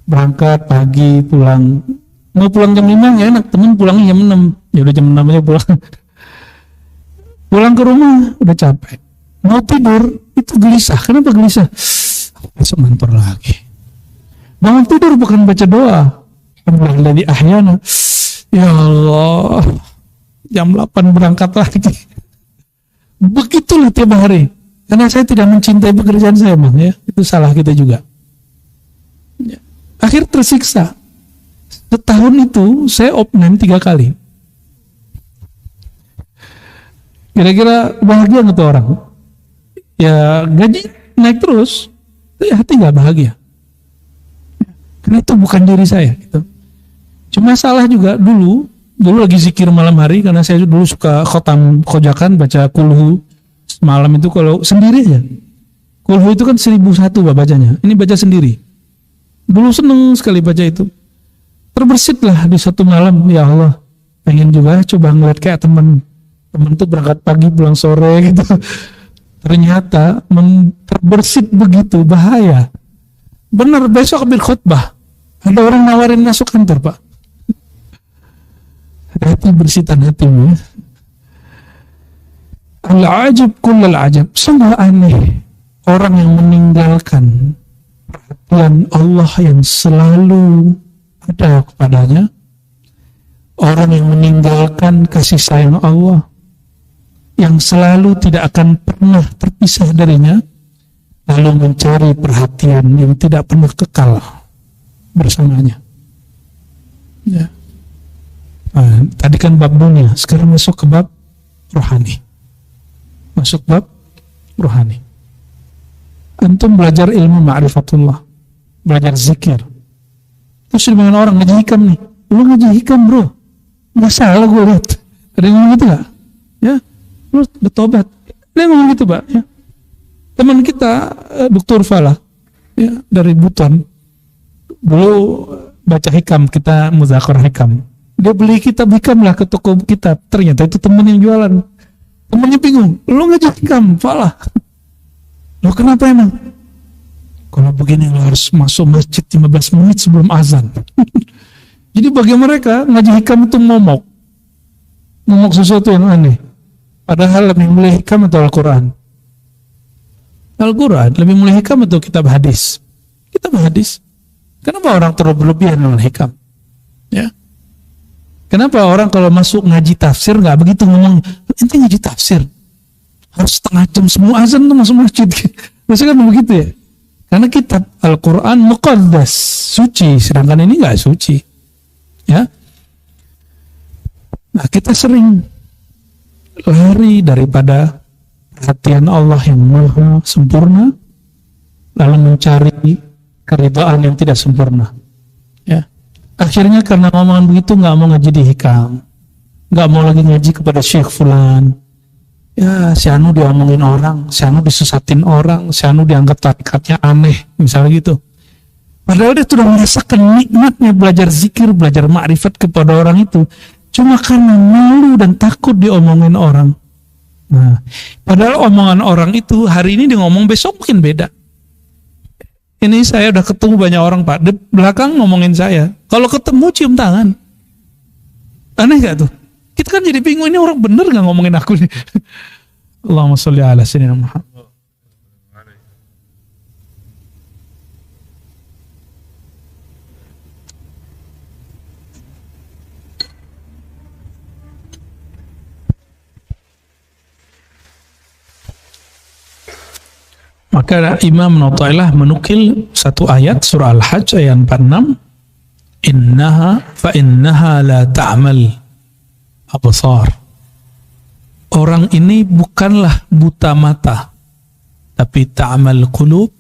Berangkat pagi, pulang. Mau pulang jam 5 ya enak, temen pulangnya jam 6. Ya udah jam 6 aja pulang. Pulang ke rumah udah capek. Mau tidur itu gelisah. Kenapa gelisah? Besok ngantor lagi. Bangun tidur bukan baca doa. Alhamdulillah ahyana. Ya Allah. Jam 8 berangkat lagi. Begitulah tiap hari. Karena saya tidak mencintai pekerjaan saya, Bang, ya. Itu salah kita juga. Ya. Akhir tersiksa. Setahun itu saya opname 3 kali. Kira-kira bahagia nggak tuh orang? Ya gaji naik terus, tapi hati nggak bahagia. Karena itu bukan diri saya. Gitu. Cuma salah juga dulu lagi zikir malam hari, karena saya dulu suka khotam khojakan, baca kulhu malam itu kalau sendiri aja. Kulhu itu kan 1001 bacanya, ini baca sendiri. Dulu seneng sekali baca itu. Terbesitlah di satu malam, ya Allah, pengen juga coba ngeliat kayak temen tuh berangkat pagi pulang sore gitu. Ternyata terbersit begitu, bahaya. Benar, besok ambil khutbah ada orang nawarin masuk kantor, Pak. Hati bersihkan hatimu. Al-ajab kullal ajab. Sungguh aneh orang yang meninggalkan perhatian Allah yang selalu ada kepadanya. Orang yang meninggalkan kasih sayang Allah yang selalu tidak akan pernah terpisah darinya, lalu mencari perhatian yang tidak pernah kekal bersamanya. Ya. Nah, tadi kan bab dunia, sekarang masuk ke bab rohani. Masuk bab rohani. Antum belajar ilmu ma'rifatullah, belajar zikir. Terus dengan orang ngaji hikam nih, lu ngaji hikam bro, nggak salah gue lihat. Ada yang ngomong gitu nggak? Ya, lu bertobat. Ada yang ngomong gitu, Pak. Ya. Teman kita, Dr. Falah, ya, dari Buton, dulu baca hikam, kita muzakarah hikam. Dia beli kitab hikam lah ke toko kitab. Ternyata itu teman yang jualan. Temannya bingung, lu ngaji hikam, Falah. Lo kenapa emang? Kalau begini lo harus masuk masjid 15 menit sebelum azan. Jadi bagi mereka ngaji hikam itu momok sesuatu yang aneh. Padahal lebih mulai hikam atau Al-Quran. Al-Quran lebih mulai hikam atau kitab hadis. Kitab hadis. Kenapa orang terlalu berlebihan dengan hikam? Ya. Kenapa orang kalau masuk ngaji tafsir nggak begitu ngomong? Ente ngaji tafsir harus setengah jam semua azan tuh masuk masjid. Maksudnya kan begitu ya? Karena kitab Al-Quran muqaddas, suci, sedangkan ini nggak suci. Ya. Nah, kita sering lari daripada perhatian Allah yang maha sempurna lalu mencari keridhaan yang tidak sempurna. Ya. Akhirnya karena ngomongan begitu nggak mau ngaji di Hikam, nggak mau lagi ngaji kepada Syekh Fulan. Ya, si Anu diomongin orang, si Anu disesatin orang, si Anu dianggap tarikatnya aneh, misalnya gitu. Padahal dia sudah merasakan nikmatnya belajar zikir, belajar ma'rifat kepada orang itu. Cuma karena malu dan takut diomongin orang. Nah, padahal omongan orang itu hari ini dia ngomong, besok mungkin beda. Ini saya udah ketemu banyak orang, Pak. Di belakang ngomongin saya. Kalau ketemu cium tangan. Aneh gak tuh? Kita kan jadi bingung, ini orang bener gak ngomongin aku nih? Allahumma sholli ala sayyidina Muhammad. Maka Imam Nawawi menukil satu ayat surah Al-Hajj ayat 46, innaha la ta'mal absar. Orang ini bukanlah buta mata, tapi ta'mal qulub,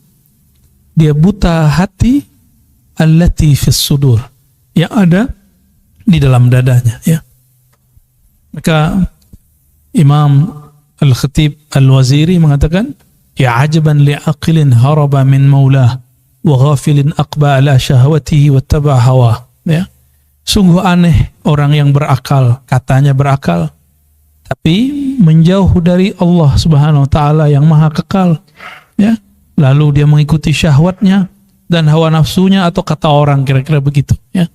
dia buta hati, allati fis sudur, yang ada di dalam dadanya, ya. Maka Imam Al-Khatib Al-Waziri mengatakan, ya ajaban li'aqilin haraba min maulah wa ghafilin aqba ala syahwatihi wa taba hawa. Ya. Sungguh aneh orang yang berakal, katanya berakal, tapi menjauh dari Allah Subhanahu wa taala yang Maha Kekal. Ya. Lalu dia mengikuti syahwatnya dan hawa nafsunya, atau kata orang, kira-kira begitu, ya.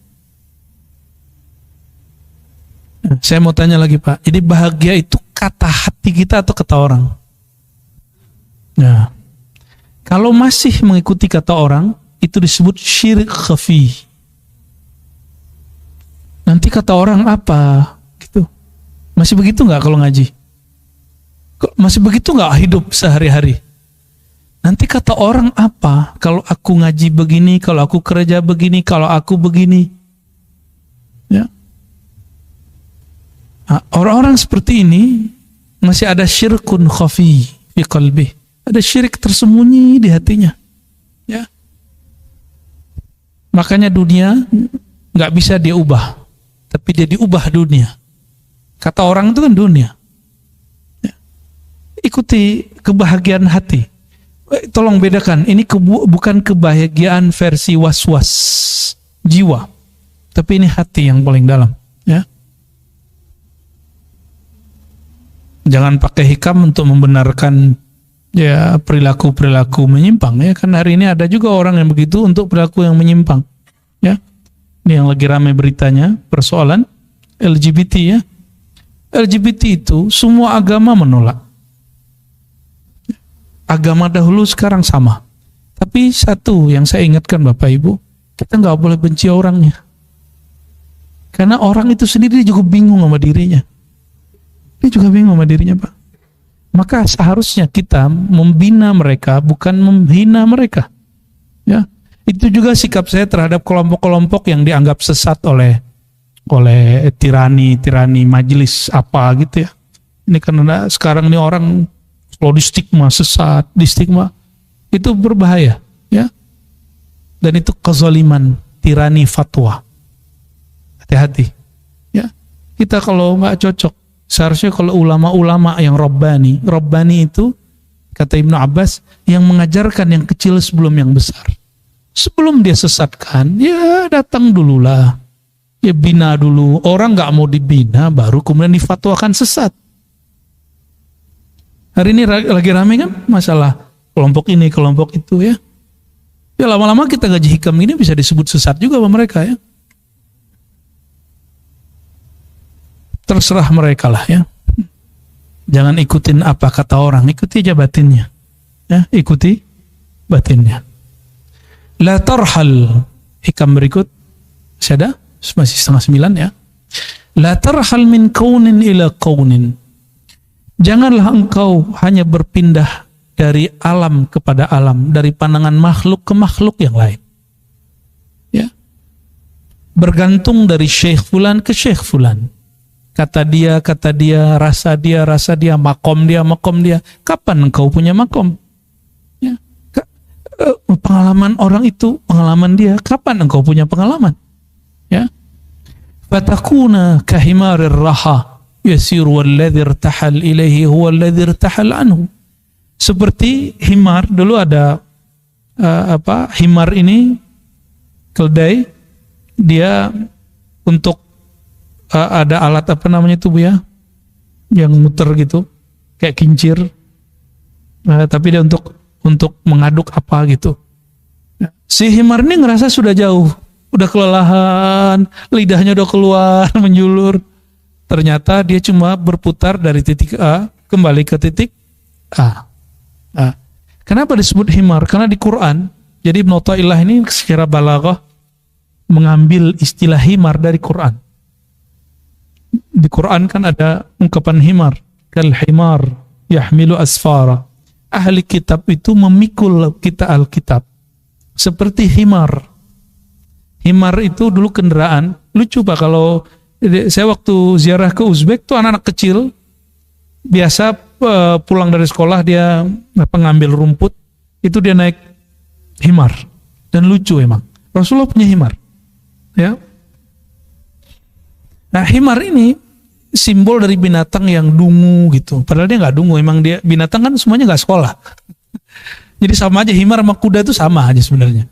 Nah, saya mau tanya lagi, Pak. Jadi bahagia itu kata hati kita atau kata orang? Nah, kalau masih mengikuti kata orang, itu disebut syirik khafi. Nanti kata orang apa? Gitu. Masih begitu nggak kalau ngaji? Masih begitu nggak hidup sehari-hari? Nanti kata orang apa? Kalau aku ngaji begini, kalau aku kerja begini, kalau aku begini. Ya. Nah, orang-orang seperti ini masih ada syirkun khafi fi qalbih. Ada syirik tersembunyi di hatinya. Ya. Makanya dunia nggak bisa dia ubah, tapi dia diubah dunia. Kata orang itu kan dunia. Ya. Ikuti kebahagiaan hati. Tolong bedakan, ini bukan kebahagiaan versi was-was jiwa, tapi ini hati yang paling dalam. Ya. Jangan pakai hikam untuk membenarkan ya perilaku-perilaku menyimpang, ya kan hari ini ada juga orang yang begitu untuk perilaku yang menyimpang, ya. Ini yang lagi ramai beritanya, persoalan LGBT, ya. LGBT itu semua agama menolak. Agama dahulu sekarang sama. Tapi satu yang saya ingatkan Bapak Ibu, kita nggak boleh benci orangnya. Karena orang itu sendiri juga bingung sama dirinya. Dia juga bingung sama dirinya, Pak. Maka seharusnya kita membina mereka, bukan menghina mereka. Ya, itu juga sikap saya terhadap kelompok-kelompok yang dianggap sesat oleh tirani majelis apa gitu, ya. Ini karena sekarang ini orang kalau di stigma sesat, di stigma itu berbahaya, ya. Dan itu kezaliman, tirani fatwa. Hati-hati, ya. Kita kalau nggak cocok, seharusnya kalau ulama-ulama yang Rabbani itu kata Ibnu Abbas yang mengajarkan yang kecil sebelum yang besar. Sebelum dia sesatkan, ya datang dululah, ya bina dulu. Orang nggak mau dibina, baru kemudian difatwakan sesat. Hari ini lagi ramai kan masalah kelompok ini, kelompok itu, ya. Ya lama-lama kita ngaji hikam ini bisa disebut sesat juga sama mereka, ya. Terserah mereka lah, ya. Jangan ikutin apa kata orang, ikuti aja batinnya, ya. Ikuti batinnya. La tarhal, hikam berikut masih ada, masih 8:30, ya. La tarhal min kaunin ila kaunin. Janganlah engkau hanya berpindah dari alam kepada alam, dari pandangan makhluk ke makhluk yang lain, ya. Bergantung dari syekh fulan ke syekh fulan. Kata dia, rasa dia, makom dia. Kapan engkau punya makom? Ya. pengalaman orang itu, pengalaman dia. Kapan engkau punya pengalaman? Ya. Fatakuna kahimarir raha yasiru walladhi irtahal ilaihi huwa alladhi irtahal anhu. Seperti himar, dulu ada himar ini keledai, dia untuk ada alat apa namanya itu Bu ya, yang muter gitu kayak kincir, tapi dia untuk mengaduk apa gitu. Si himar ini ngerasa sudah jauh, udah kelelahan, lidahnya udah keluar menjulur, ternyata dia cuma berputar dari titik A kembali ke titik A. Kenapa disebut himar? Karena di Quran, jadi Ibnu Athaillah ini secara balaghah mengambil istilah himar dari Quran. Di Quran kan ada ungkapan himar, kal himar yahmilu asfara. Ahli kitab itu memikul kita Alkitab seperti himar. Himar itu dulu kendaraan. Lucu Pak, kalau saya waktu ziarah ke Uzbek tuh anak-anak kecil biasa pulang dari sekolah dia ngambil rumput, itu dia naik himar, dan lucu emang. Rasulullah punya himar, ya. Nah himar ini simbol dari binatang yang dungu gitu. Padahal dia nggak dungu, emang dia binatang kan semuanya nggak sekolah. Jadi sama aja, himar sama kuda itu sama aja sebenarnya.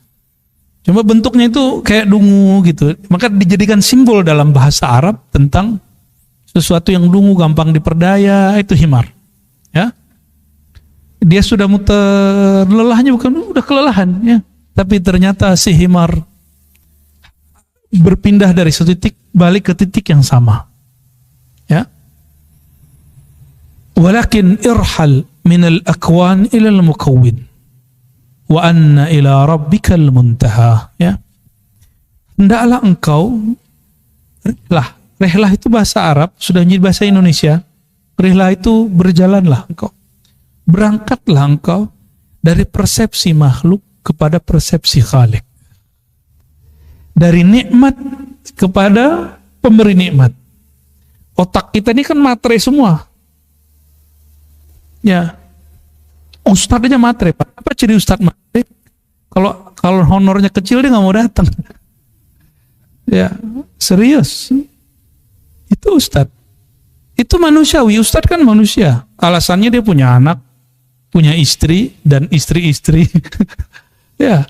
Cuma bentuknya itu kayak dungu gitu. Maka dijadikan simbol dalam bahasa Arab tentang sesuatu yang dungu, gampang diperdaya, itu himar. Ya, dia sudah muter, lelahnya bukan udah kelelahan, ya. Tapi ternyata si himar berpindah dari satu titik balik ke titik yang sama. Ya. Walakin irhal minal akwan ilal mukawwin wa anna ila rabbikal muntaha. Ya. Hendaklah engkau rehlah itu bahasa Arab, sudah menjadi bahasa Indonesia. Rehlah itu berjalanlah engkau, berangkatlah engkau dari persepsi makhluk kepada persepsi Khalik, dari nikmat kepada pemberi nikmat. Otak kita ini kan materai semua, ya. Ustadz aja materai Pak. Apa ciri ustadz materai? Kalau honornya kecil dia nggak mau datang. Ya serius, itu ustadz. Itu manusiawi, ustadz kan manusia. Alasannya dia punya anak, punya istri, dan istri-istri. Ya,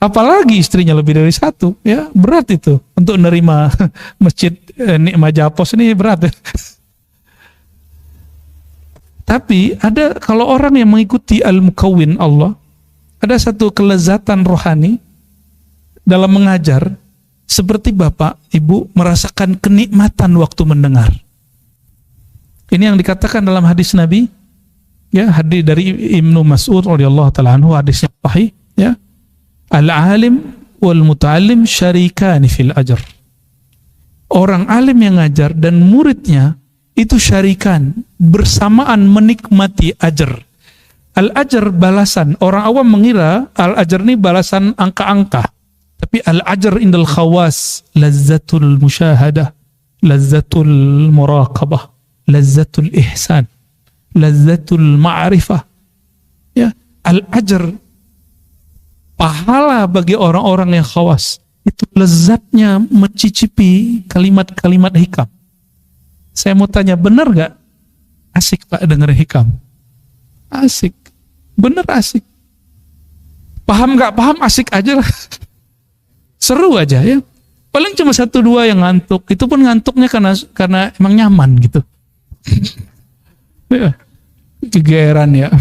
apalagi istrinya lebih dari satu, ya berat itu untuk menerima masjid Nikmah Japos ini berat. Tapi ada, kalau orang yang mengikuti al-mukawwin Allah, ada satu kelezatan rohani dalam mengajar, seperti bapak, ibu merasakan kenikmatan waktu mendengar. Ini yang dikatakan dalam hadis Nabi, ya, hadis dari Ibnu Mas'ud radhiyallahu taala anhu, hadisnya sahih, ya. Al-alim wal muta'allim syarikani fil ajr. Orang alim yang ngajar dan muridnya itu syarikan, bersamaan menikmati ajr. Al-ajr balasan. Orang awam mengira al-ajr ini balasan angka-angka. Tapi al-ajr indal khawas lazzatul musyahadah, lazzatul muraqabah, lazzatul ihsan, lazzatul ma'rifah. Ya, al-ajr pahala bagi orang-orang yang khawas. Itu lezatnya mencicipi kalimat-kalimat hikam. Saya mau tanya, benar gak asik Pak denger hikam? Asik, bener asik. Paham gak paham asik aja lah. Seru aja ya. Paling cuma 1-2 yang ngantuk. Itu pun ngantuknya karena emang nyaman gitu. Ya, kegeeran ya.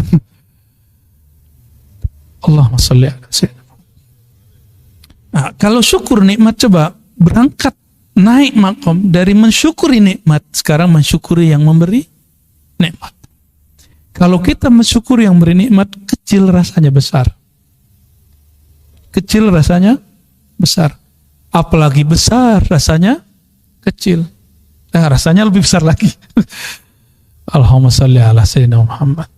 Allahumma sholli ala sayyidina. Nah, kalau syukur nikmat, coba berangkat naik makom dari mensyukuri nikmat, sekarang mensyukuri yang memberi nikmat. Kalau kita mensyukuri yang memberi nikmat, kecil rasanya besar. Kecil rasanya besar. Apalagi besar rasanya kecil. Nah, rasanya lebih besar lagi. Allahumma sholli ala sayyidina Muhammad.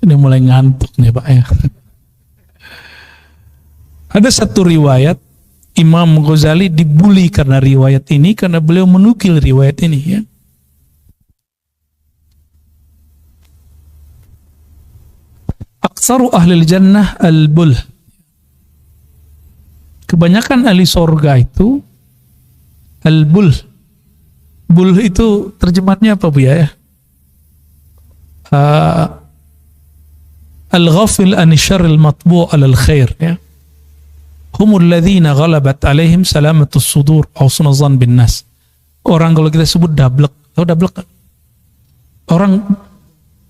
Ini mulai ngantuk nih Pak ya. Ada satu riwayat, Imam Ghazali dibully karena riwayat ini, karena beliau menukil riwayat ini ya. Aktsaru ahlil jannah al-bul. Kebanyakan ahli surga itu al-bul. Bul itu terjemahannya apa Bu ya? Al-ghafil an syarril matbu' alal khair ya. Humul ladzina ghalabat alaihim salamatus sudur wa husnul dzan bin nas. Orang kalau kita sebut dablek, tahu dablek? Orang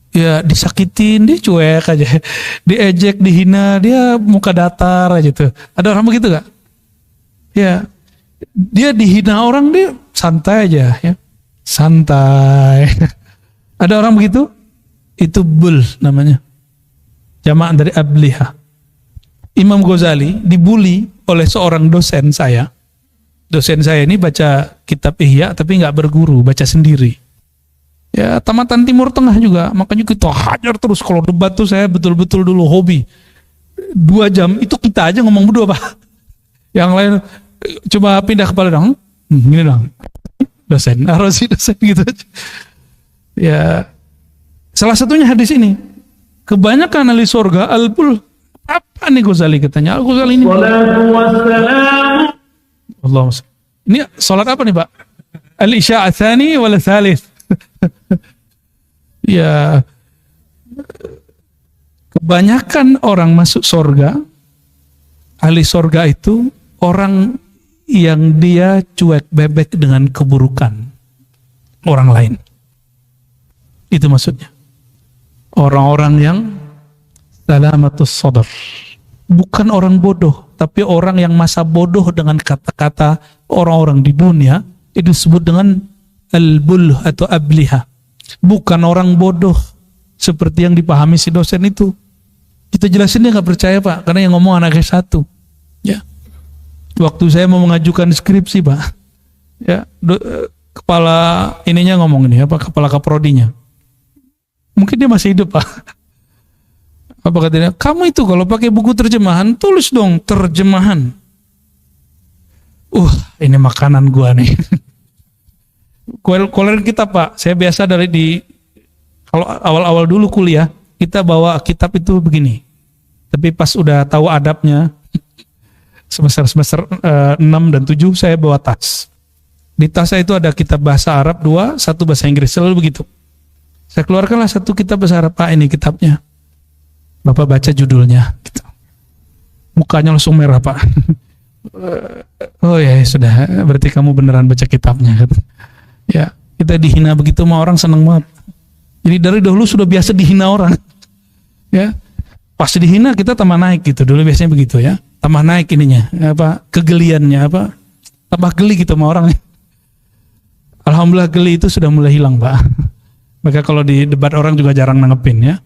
ya disakitin dia cuek aja, diejek, dihina dia muka datar aja tuh. Ada orang begitu gak? Ya, dia dihina orang dia santai aja ya, santai. Ada orang begitu? Itu bul namanya, jamak dari abliha. Imam Ghazali dibully oleh seorang dosen saya. Dosen saya ini baca kitab Ihya tapi nggak berguru, baca sendiri. Ya, tamatan Timur Tengah juga, makanya kita hajar terus. Kalau debat tuh saya betul-betul dulu hobi. 2 jam itu kita aja ngomong berdua Pak. Yang lain coba pindah kepala dong, gini dong. Dosen, Rosi dosen gitu aja. Ya, salah satunya hadis ini. Kebanyakan ahli surga al-bul. Apa nih Ghazali katanya? Al-Ghazali ini. Allahumma shalli. Ini salat apa nih Pak? Al-Isya' ats-tsani wal tsalits? Ya, kebanyakan orang masuk surga, ahli surga itu orang yang dia cuek bebek dengan keburukan orang lain. Itu maksudnya. Orang-orang yang salamatus sadr. Bukan orang bodoh, tapi orang yang masa bodoh dengan kata-kata orang-orang di dunia itu disebut dengan al-bul atau abliha. Bukan orang bodoh seperti yang dipahami si dosen itu. Kita jelasin dia nggak percaya Pak, karena yang ngomong anak S1. Ya. Waktu saya mau mengajukan skripsi Pak, ya kepala ininya ngomong ini apa, kepala kaprodinya. Mungkin dia masih hidup Pak. Apa katanya? Kamu itu kalau pakai buku terjemahan, tulis dong terjemahan. Ini makanan gua nih. Kuliah kitab Pak, saya biasa kalau awal-awal dulu kuliah, kita bawa kitab itu begini. Tapi pas udah tahu adabnya, semester 6 dan 7 saya bawa tas. Di tas saya itu ada kitab bahasa Arab 2, 1 bahasa Inggris, selalu begitu. Saya keluarkanlah 1 kitab bahasa Arab, Pak ini kitabnya. Bapak baca judulnya, gitu. Mukanya langsung merah Pak. Oh ya sudah, berarti kamu beneran baca kitabnya. Ya, kita dihina begitu mah orang seneng banget. Jadi dari dahulu sudah biasa dihina orang. Ya, pas dihina kita tambah naik gitu. Dulu biasanya begitu ya, tambah naik ininya, apa kegeliannya, apa tambah geli gitu sama orang. Alhamdulillah geli itu sudah mulai hilang Pak. Maka kalau di debat orang juga jarang nanggepin ya.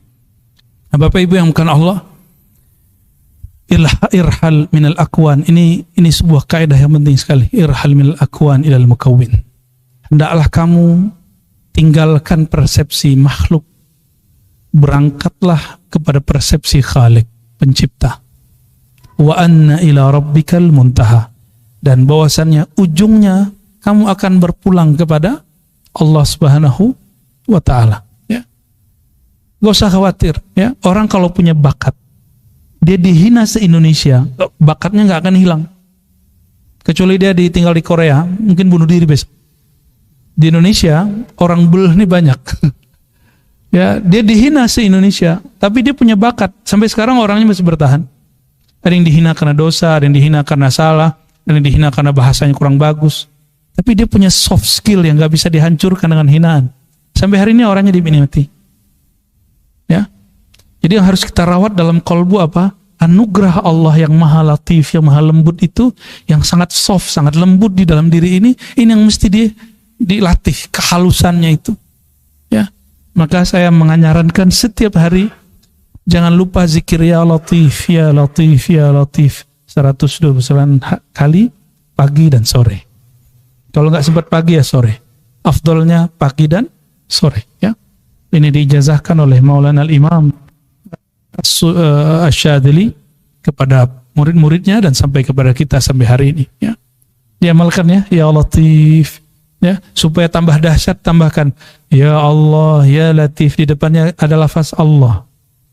Nah, Bapak Ibu yang bukan Allah, irhal minal akwan. Ini sebuah kaidah yang penting sekali. Irhal minal akwan ilal mukawwin. Hendaklah kamu tinggalkan persepsi makhluk, berangkatlah kepada persepsi Khalik, pencipta. Wa anna ila rabbikal muntaha. Dan bahwasannya ujungnya kamu akan berpulang kepada Allah Subhanahu wa ta'ala. Ya. Gak usah khawatir ya. Orang kalau punya bakat, dia dihina se-Indonesia, bakatnya gak akan hilang. Kecuali dia tinggal di Korea, mungkin bunuh diri besok. Di Indonesia orang bul ini banyak. Ya, dia dihina se-Indonesia, tapi dia punya bakat. Sampai sekarang orangnya masih bertahan. Ada yang dihina karena dosa, ada yang dihina karena salah, ada yang dihina karena bahasanya kurang bagus. Tapi dia punya soft skill yang gak bisa dihancurkan dengan hinaan. Sampai hari ini orangnya diminati. Ya. Jadi yang harus kita rawat dalam kolbu apa? Anugerah Allah yang maha latif, yang maha lembut itu, yang sangat soft, sangat lembut di dalam diri ini yang mesti dilatih kehalusannya itu. Ya. Maka saya menyarankan setiap hari jangan lupa zikir ya latif, ya latif, ya latif 129 kali pagi dan sore. Kalau nggak sempat pagi ya sore. Afdolnya pagi dan sore. Ya. Ini diijazahkan oleh Maulana Al-Imam Asy-Syadzili kepada murid-muridnya dan sampai kepada kita sampai hari ini. Ya. Diamalkan ya latif. Ya, supaya tambah dahsyat tambahkan ya Allah, ya Latif, di depannya ada lafaz Allah.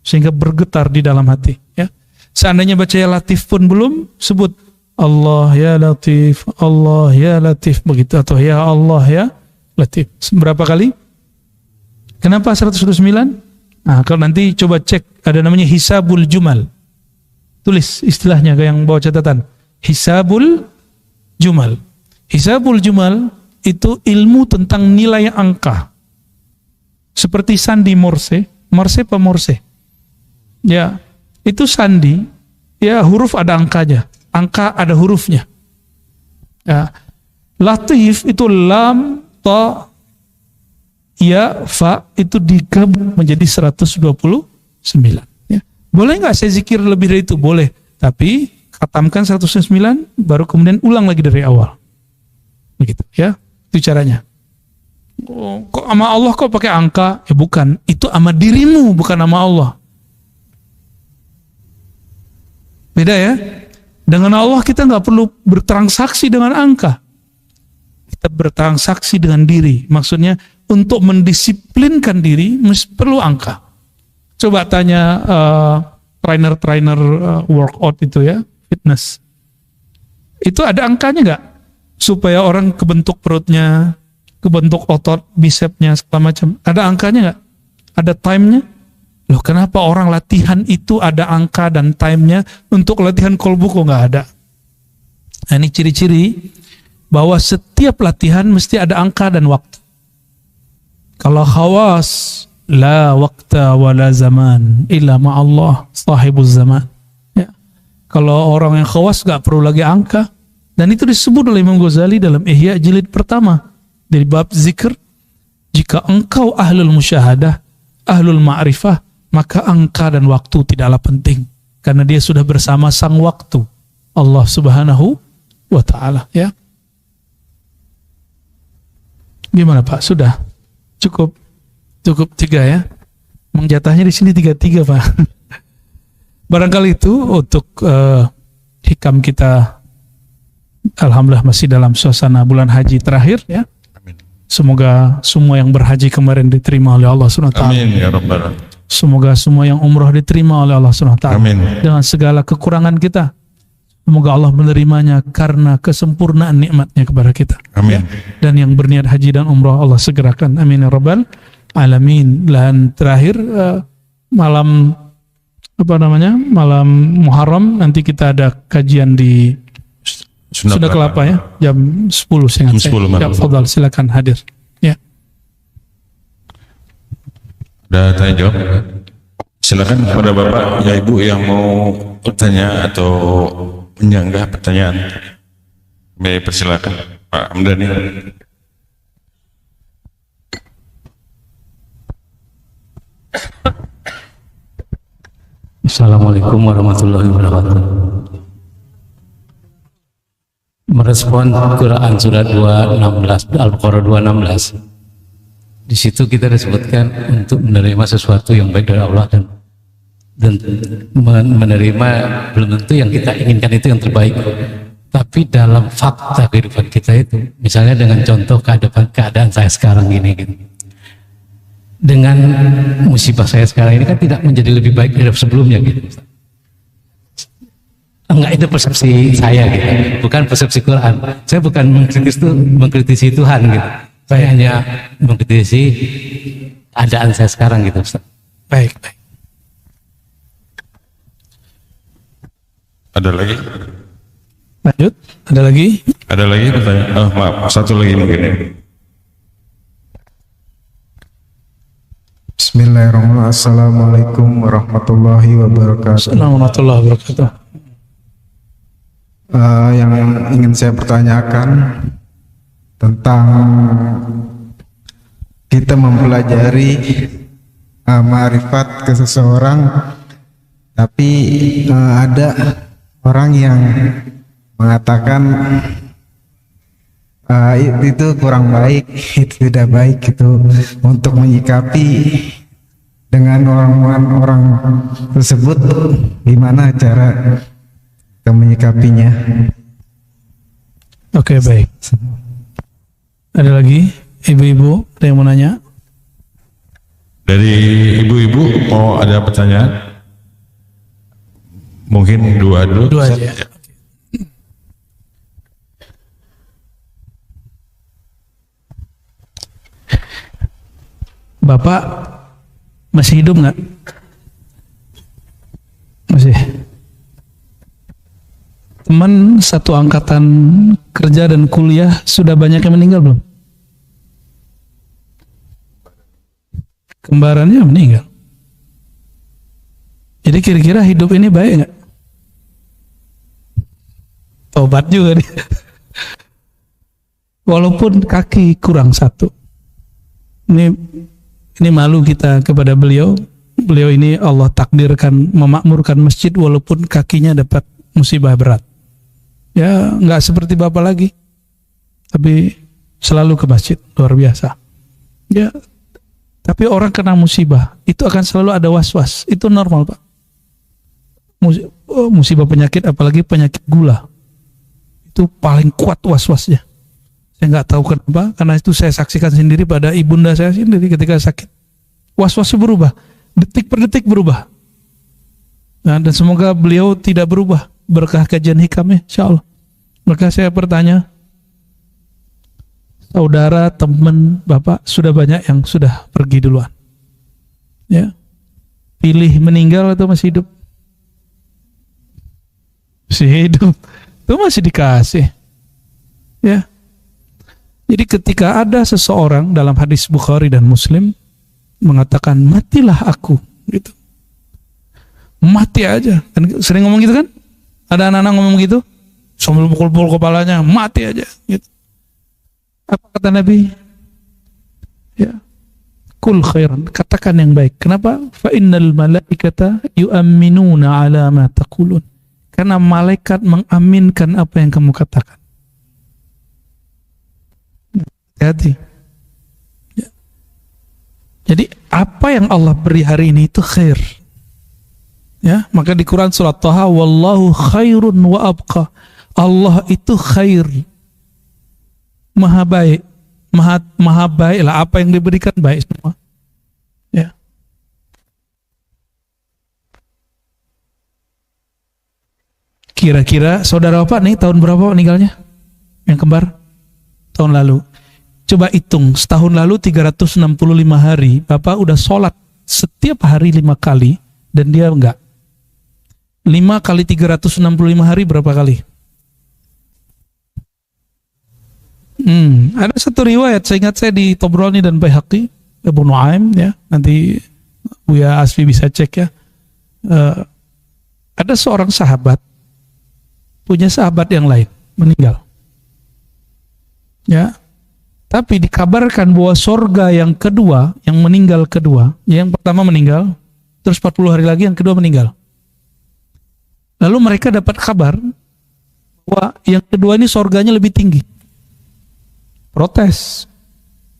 sehingga bergetar di dalam hati. Ya, seandainya baca ya Latif pun belum, sebut Allah ya Latif, Allah ya Latif begitu, atau ya Allah ya Latif. Berapa kali? Kenapa 109? Nah, kalau nanti coba cek, ada namanya hisabul jumal. Tulis istilahnya yang bawa catatan. Hisabul jumal. Hisabul jumal itu ilmu tentang nilai angka. Seperti sandi Morse, Morse apa Morse? Ya, itu sandi, ya huruf ada angkanya, angka ada hurufnya. Ya, Latif itu lam, ta, ya, fa itu digabung menjadi 129. Ya. Boleh nggak saya zikir lebih dari itu? Boleh. Tapi khatamkan 109, baru kemudian ulang lagi dari awal. Begitu ya. Itu caranya. Oh, kok sama Allah kok pakai angka? Ya bukan. Itu sama dirimu, bukan sama Allah. Beda ya. Dengan Allah kita nggak perlu bertransaksi dengan angka. Kita bertransaksi dengan diri. Maksudnya untuk mendisiplinkan diri perlu angka. Coba tanya trainer workout itu ya, fitness. Itu ada angkanya nggak? Supaya orang kebentuk perutnya, kebentuk otot, bisepnya, segala macam. Ada angkanya nggak? Ada time-nya? Loh, kenapa orang latihan itu ada angka dan time-nya, untuk latihan kolbu kok nggak ada? Nah, ini ciri-ciri bahwa setiap latihan mesti ada angka dan waktu. Kalau khawas, la waqta wa la zaman illa ma'allah sahibuz zaman. Ya. Kalau orang yang khawas gak perlu lagi angka. Dan itu disebut oleh Imam Ghazali dalam Ihya jilid pertama. Dari bab zikr, jika engkau ahlul musyahadah, ahlul ma'rifah, maka angka dan waktu tidaklah penting. Karena dia sudah bersama sang waktu, Allah subhanahu wa ta'ala. Ya. Gimana Pak? Sudah? Cukup 3 ya. Mengjatahnya di sini 33 Pak. Barangkali itu untuk hikam kita. Alhamdulillah masih dalam suasana bulan haji terakhir ya. Amin. Semoga semua yang berhaji kemarin diterima oleh Allah SWT. Amin ya rabbal. Semoga semua yang umrah diterima oleh Allah SWT. Amin. Dengan segala kekurangan kita, semoga Allah menerimanya karena kesempurnaan nikmatnya kepada kita. Amin. Ya. Dan yang berniat haji dan umrah Allah segerakan. Amin ya rabbal alamin. Dan terakhir malam malam Muharram nanti kita ada kajian di Sunda Kelapa ya, jam 10 seingat saya. Ya, fadhal, silakan hadir. Ya. Ada tanya jawab? Silakan kepada Bapak ya Ibu yang mau bertanya atau menyanggah pertanyaan. Baik, persilakan Pak Hamdani. Assalamualaikum warahmatullahi wabarakatuh. Merespon Quran surat 216 Al-Baqarah 216. Di situ kita disebutkan untuk menerima sesuatu yang baik dari Allah dan menerima belum tentu yang kita inginkan itu yang terbaik. Tapi dalam fakta kehidupan kita itu, misalnya dengan contoh keadaan saya sekarang gini gitu. Dengan musibah saya sekarang ini kan tidak menjadi lebih baik dari sebelumnya gitu. Enggak, itu persepsi saya gitu, bukan persepsi Quran. Saya bukan mengkritisi Tuhan gitu. Saya hanya mengkritisi keadaan saya sekarang gitu, Ustaz. Baik. Ada lagi? Lanjut. Ada lagi? Ada lagi pertanyaan? Oh, maaf, satu lagi mungkin ya. Bismillahirrahmanirrahim. Assalamualaikum warahmatullahi wabarakatuh. Assalamualaikum warahmatullahi wabarakatuh. Yang ingin saya pertanyakan tentang kita mempelajari ma'rifat ke seseorang, tapi ada orang yang mengatakan itu kurang baik, itu tidak baik gitu, untuk menyikapi dengan orang-orang tersebut, gimana cara kita menyikapinya? Oke, baik. Ada lagi ibu-ibu ada yang mau nanya? Dari ibu-ibu mau ada pertanyaan? Mungkin dua dulu. Dua Ustaz. aja. Ya. Bapak masih hidup nggak? Masih. Teman satu angkatan kerja dan kuliah sudah banyak yang meninggal belum? Kembarannya meninggal. Jadi kira-kira hidup ini baik nggak? Tobat juga nih. Walaupun kaki kurang satu. Ini malu kita kepada beliau. Beliau ini Allah takdirkan memakmurkan masjid walaupun kakinya dapat musibah berat. Ya nggak seperti bapak lagi, tapi selalu ke masjid, luar biasa. Ya, tapi orang kena musibah itu akan selalu ada was-was. Itu normal pak. Musibah penyakit, apalagi penyakit gula, itu paling kuat was-wasnya. Saya nggak tahu kenapa, karena itu saya saksikan sendiri pada ibunda saya sendiri ketika sakit. Was-wasnya berubah, detik per detik berubah. Nah, dan semoga beliau tidak berubah berkah kajian hikamnya, insya Allah. Maka saya bertanya, saudara, teman, bapak sudah banyak yang sudah pergi duluan. Ya, pilih meninggal atau masih hidup? Masih hidup, itu masih dikasih. Ya. Jadi ketika ada seseorang dalam hadis Bukhari dan Muslim mengatakan matilah aku, gitu. Mati aja. Kan sering ngomong gitu kan? Ada anak-anak ngomong gitu sambil pukul-pukul kepalanya, mati aja gitu. Apa kata Nabi? Ya. Kul khairan, katakan yang baik. Kenapa? Fa innal malaikata yu'minuna ala ma taqulun. Karena malaikat mengaminkan apa yang kamu katakan. Hati-hati. Ya. Jadi apa yang Allah beri hari ini itu khair. Ya, maka di Quran surat Taha, wallahu khairun wa abqa. Allah itu khair, maha baik, maha baik lah, apa yang diberikan baik semua. Ya. Kira-kira saudara bapak nih tahun berapa meninggalnya? Yang kembar? Tahun lalu. Coba hitung, setahun lalu 365 hari, bapak udah sholat setiap hari 5 kali dan dia enggak. 5 kali 365 hari berapa kali? Ada satu riwayat, saya ingat saya di Tabrani dan Baihaqi, Abu Nuaim ya, nanti Buya Asfi bisa cek ya. Ada seorang sahabat punya sahabat yang lain meninggal. Ya. Tapi dikabarkan bahwa sorga yang kedua, yang meninggal kedua, yang pertama meninggal, terus 40 hari lagi yang kedua meninggal. Lalu mereka dapat kabar bahwa yang kedua ini sorganya lebih tinggi. Protes.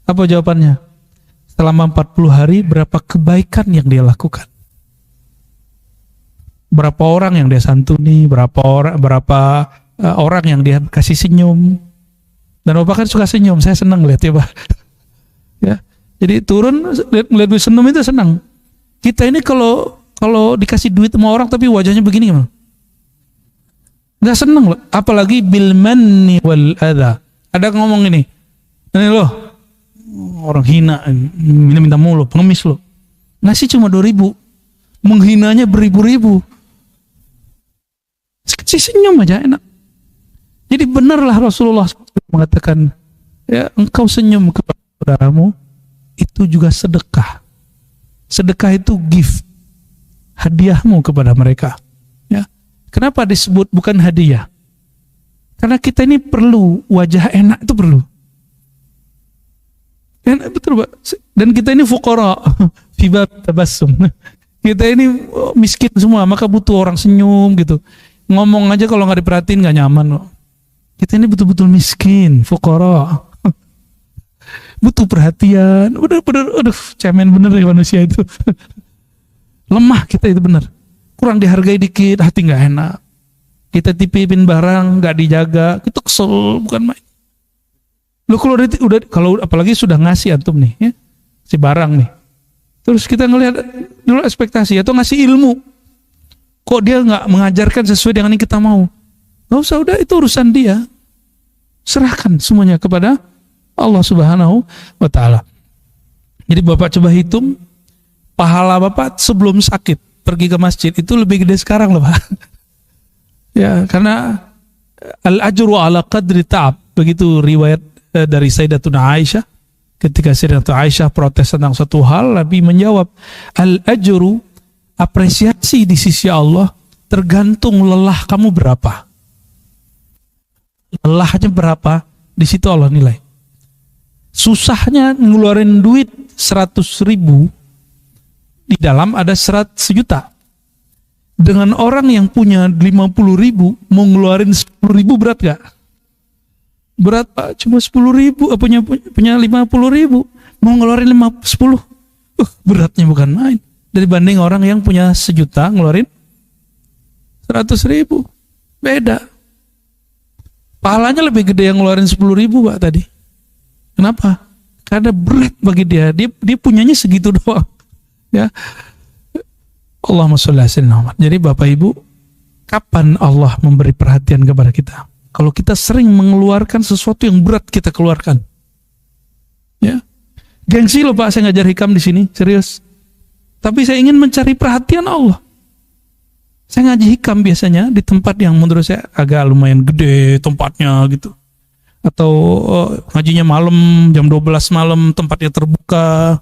Apa jawabannya? Selama 40 hari berapa kebaikan yang dia lakukan? Berapa orang yang dia santuni, berapa orang yang dia kasih senyum. Dan bapak kan suka senyum, saya senang lihat ya pak. Ya, jadi turun lihat senyum itu senang. Kita ini kalau dikasih duit sama orang tapi wajahnya begini gimana? Nggak seneng loh, apalagi bil manni wal adha. Ada ngomong ini loh, orang hina, minta mulu, pengemis loh. Ngasih cuma 2.000, menghinanya beribu-ribu. Kasih senyum aja enak. Jadi benarlah Rasulullah mengatakan, ya engkau senyum kepada saudaramu, itu juga sedekah. Sedekah itu gift, hadiahmu kepada mereka. Ya. Kenapa disebut bukan hadiah? Karena kita ini perlu wajah enak, itu perlu. Enak, betul Pak. Dan kita ini fuqara, fiba tabassum. Kita ini miskin semua, maka butuh orang senyum gitu. Ngomong aja kalau nggak diperhatiin nggak nyaman loh. Kita ini betul-betul miskin, fuqara. Butuh perhatian. Bener-bener, aduh, cemen bener ya manusia itu. Lemah kita itu bener. Kurang dihargai dikit, hati nggak enak. Kita tipipin barang nggak dijaga, kita kesel bukan main. Lo kalau udah apalagi sudah ngasih antum nih, ya, si barang nih, Terus kita ngelihat dulu ekspektasi atau ngasih ilmu. Kok dia nggak mengajarkan sesuai dengan yang kita mau? Nggak usah, udah itu urusan dia. Serahkan semuanya kepada Allah Subhanahu wa Ta'ala. Jadi Bapak coba hitung pahala Bapak sebelum sakit pergi ke masjid itu lebih gede sekarang loh Pak. Ya, karena al-ajru ala qadri ta'ab, begitu riwayat dari Sayyidatuna Aisyah. Ketika Sayyidatuna Aisyah protes tentang suatu hal, Nabi menjawab, al-ajru, apresiasi di sisi Allah tergantung lelah kamu berapa. Lelahnya berapa, di situ Allah nilai. Susahnya ngeluarin duit 100.000, di dalam ada 100 juta. Dengan orang yang punya 50.000 mau ngeluarin 10.000 berat gak? Berat Pak, cuma 10.000, punya 50.000 mau ngeluarin 10, beratnya bukan main. Dibanding orang yang punya 1 juta ngeluarin 100.000, beda. Pahalanya lebih gede yang ngeluarin 10.000 Pak tadi. Kenapa? Karena berat bagi dia. Dia punyanya segitu doang. Ya. Allahumma sholli ala sayyidina Muhammad. Jadi Bapak Ibu, kapan Allah memberi perhatian kepada kita? Kalau kita sering mengeluarkan sesuatu yang berat kita keluarkan. Ya. Gengsi loh Pak, saya ngajar hikam di sini, serius. Tapi saya ingin mencari perhatian Allah. Saya ngaji hikam biasanya di tempat yang menurut saya agak lumayan gede tempatnya gitu. Atau ngajinya malam, jam 12 malam, tempatnya terbuka.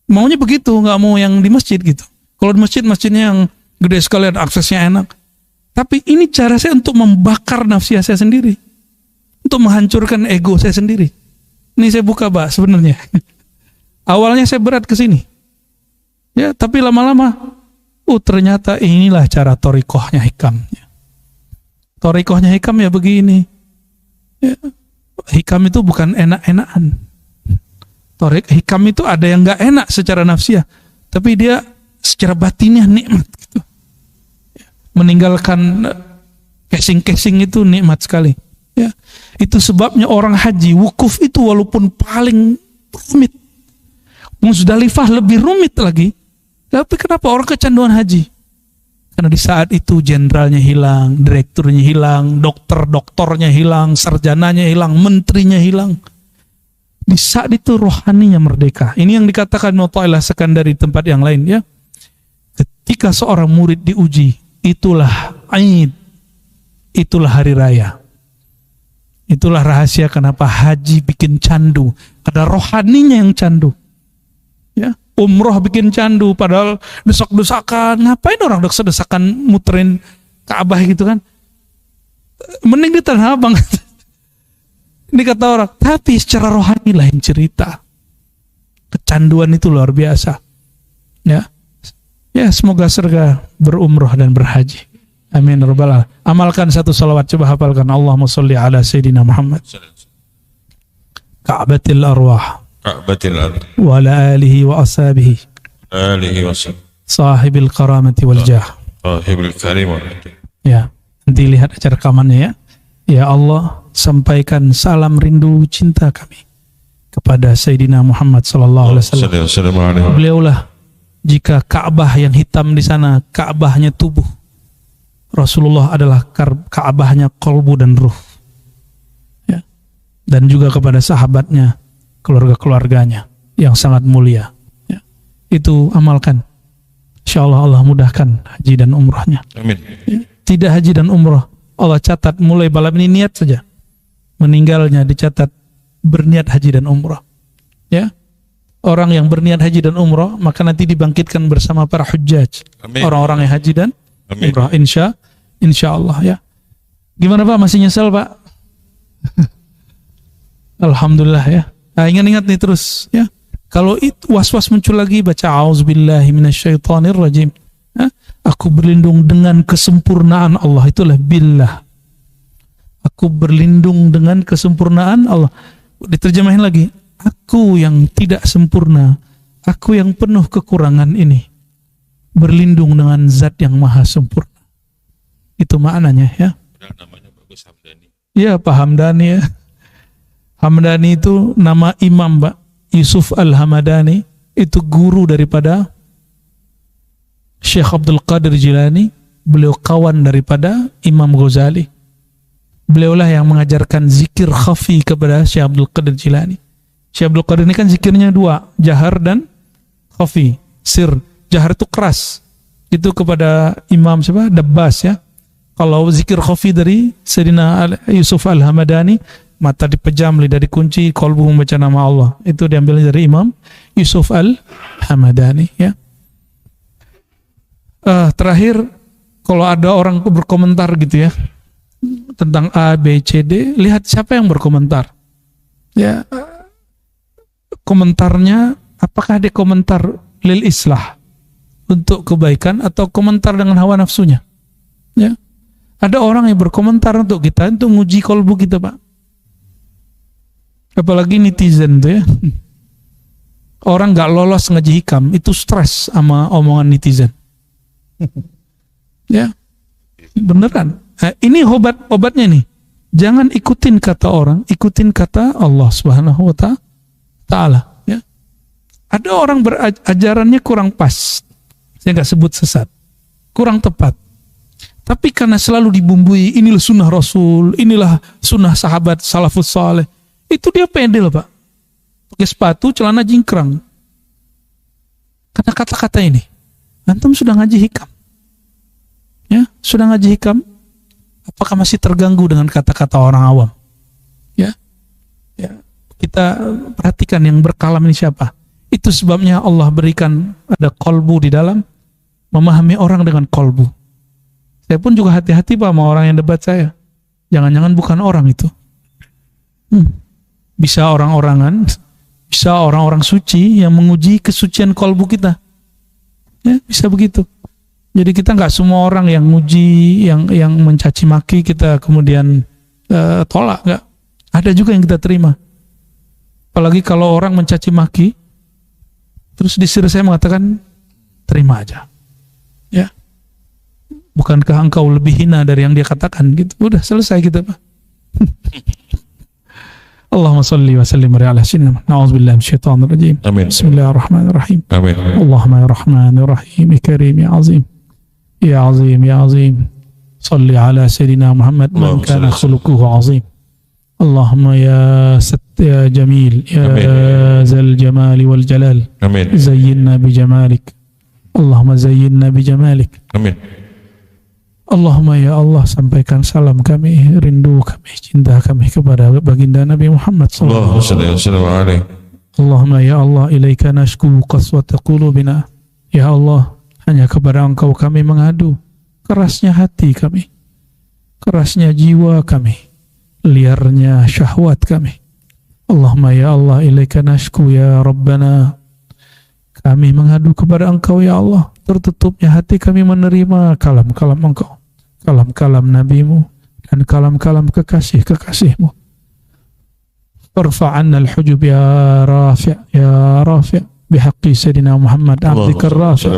Maunya begitu, nggak mau yang di masjid gitu. Kalau di masjid, masjidnya yang gede sekali, aksesnya enak. Tapi ini cara saya untuk membakar nafsu saya sendiri. Untuk menghancurkan ego saya sendiri. Ini saya buka Pak sebenarnya. Awalnya saya berat ke sini. Ya, tapi lama-lama, ternyata inilah cara torikohnya hikam. Torikohnya hikam ya begini. Ya, hikam itu bukan enak-enakan. Hikam itu ada yang nggak enak secara nafsiyah, tapi dia secara batinnya nikmat gitu. Meninggalkan casing-casing itu nikmat sekali. Ya, itu sebabnya orang haji wukuf itu walaupun paling rumit, Muzdalifah lebih rumit lagi. Tapi kenapa orang kecanduan haji? Karena di saat itu jenderalnya hilang, direkturnya hilang, dokternya hilang, sarjananya hilang, menterinya hilang. Di saat itu rohaninya merdeka. Ini yang dikatakan Mu'ta'ilah Sekandari tempat yang lain ya. Ketika seorang murid diuji, itulah Aid, itulah hari raya. Itulah rahasia kenapa haji bikin candu. Ada rohaninya yang candu. Ya, umroh bikin candu, padahal desak-desakan. Ngapain orang desak-desakan muterin Ka'bah gitu kan? Mending di Tanah Abang. Ini kata orang. Tapi secara rohani lain cerita. Kecanduan itu luar biasa. Ya, ya semoga surga berumroh dan berhaji. Amin rabbal alamin. Amalkan satu salawat, coba hafalkan. Allahumma sholli ala sayyidina Muhammad. Ka'batil arwah. Ka'batil arwah. Wa ala alihi wa ashabihi. Alihi wa Sahibil karamati wal jah. sahibil karim. Ya, nanti lihat acara rekamannya ya. Ya Allah, sampaikan salam rindu cinta kami kepada Sayyidina Muhammad sallallahu alaihi wasallam. Beliaulah jika Ka'bah yang hitam di sana Ka'bahnya tubuh, Rasulullah adalah Ka'bahnya kolbu dan ruh. Ya. Dan juga kepada sahabatnya, keluarga-keluarganya yang sangat mulia. Ya. Itu amalkan. Insyaallah Allah mudahkan haji dan umrahnya. Amin. Ya. Tidak haji dan umrah, Allah catat mulai malam ini niat saja. Meninggalnya dicatat berniat haji dan umrah. Ya. Orang yang berniat haji dan umrah maka nanti dibangkitkan bersama para hujjaj. Orang-orang yang haji dan umrah insya Allah ya. Gimana Pak, masih nyesel Pak? Alhamdulillah ya. Nah, ingat-ingat nih terus ya. Kalau was-was muncul lagi, baca auzubillahi minasyaitonirrajim. Ya. Aku berlindung dengan kesempurnaan Allah, itulah billah. Aku berlindung dengan kesempurnaan Allah. Diterjemahin lagi, aku yang tidak sempurna, aku yang penuh kekurangan ini, berlindung dengan zat yang maha sempurna. Itu maknanya ya. Namanya bagus, Hamdani. Ya Pak Hamdani ya. Hamdani itu nama imam Pak, Yusuf Al-Hamadani, itu guru daripada Syekh Abdul Qadir Jilani, beliau kawan daripada Imam Ghazali. Beliaulah yang mengajarkan zikir khafi kepada Syekh Abdul Qadir Jilani. Syekh Abdul Qadir ini kan zikirnya dua, jahar dan khafi, sir. Jahar itu keras, itu kepada Imam siapa? Dabbas ya. Kalau zikir khafi dari Sayyidina Yusuf Al-Hamadani, mata dipejam, lidah dikunci, qalbu membaca nama Allah. Itu diambil dari Imam Yusuf Al-Hamadani ya. Terakhir, kalau ada orang berkomentar gitu ya tentang A, B, C, D, lihat siapa yang berkomentar. Ya, komentarnya apakah dia komentar lil islah untuk kebaikan atau komentar dengan hawa nafsunya? Ya, ada orang yang berkomentar untuk kita, untuk nguji kolbu kita, Pak. Apalagi netizen tuh ya. Orang nggak lolos ngaji hikam itu stres sama omongan netizen. Ya, beneran. Ini obatnya nih. Jangan ikutin kata orang, ikutin kata Allah Subhanahu wa Ta'ala. Ya. Ada orang berajarannya kurang pas, saya nggak sebut sesat, kurang tepat. Tapi karena selalu dibumbui, inilah sunnah Rasul, inilah sunnah sahabat salafus saleh, itu dia pede loh Pak. Pakai sepatu, celana jingkrang. Karena kata-kata ini, antum sudah ngaji hikam, ya, sudah ngaji hikam. Apakah masih terganggu dengan kata-kata orang awam? Ya, ya. Kita perhatikan yang berkalam ini siapa. Itu sebabnya Allah berikan ada kolbu di dalam memahami orang dengan kolbu. Saya pun juga hati-hati Pak sama orang yang debat saya. Jangan-jangan bukan orang itu. Bisa orang-orangan, bisa orang-orang suci yang menguji kesucian kolbu kita. Ya, bisa begitu. Jadi kita nggak semua orang yang nguji, yang mencaci maki kita kemudian tolak, nggak. Ada juga yang kita terima. Apalagi kalau orang mencaci maki, terus disuruh saya mengatakan terima aja, ya. Bukankah engkau lebih hina dari yang dia katakan? Gitu, udah selesai kita Pak. Allahumma salli wa sallim ala sayyidina Na'udzubillahi minasyaitonir rajim. Amin. Bismillahirrahmanirrahim. Amin. Allahumma ya rahmanir rahim, ya karim, ya azim. Ya azim, ya azim. Salli ala sayyidina Muhammad man kana khuluquhu azim. Allahumma ya ya jamil, ya zal jamali wal jalal. Amin. Zayyinna bi jamalik. Allahumma zayyinna bi jamalik. Amin. Allahumma ya Allah, sampaikan salam kami, rindu kami, cinta kami kepada baginda Nabi Muhammad sallallahu alaihi wasallam. Allahumma ya Allah, ilaika nashku qaswata qulubina. Ya Allah, hanya kepada Engkau kami mengadu kerasnya hati kami, kerasnya jiwa kami, liarnya syahwat kami. Allahumma ya Allah, ilaika nashku ya Rabbana. Kami mengadu kepada Engkau ya Allah, tertutupnya hati kami menerima kalam-kalam Engkau, kalam-kalam Nabi-Mu dan kalam-kalam kekasih-kekasih-Mu. Irfa'anna al-hujub ya Rafi' ya Rafi' bihaqqi Sayyidina Muhammad abdika Rafi'.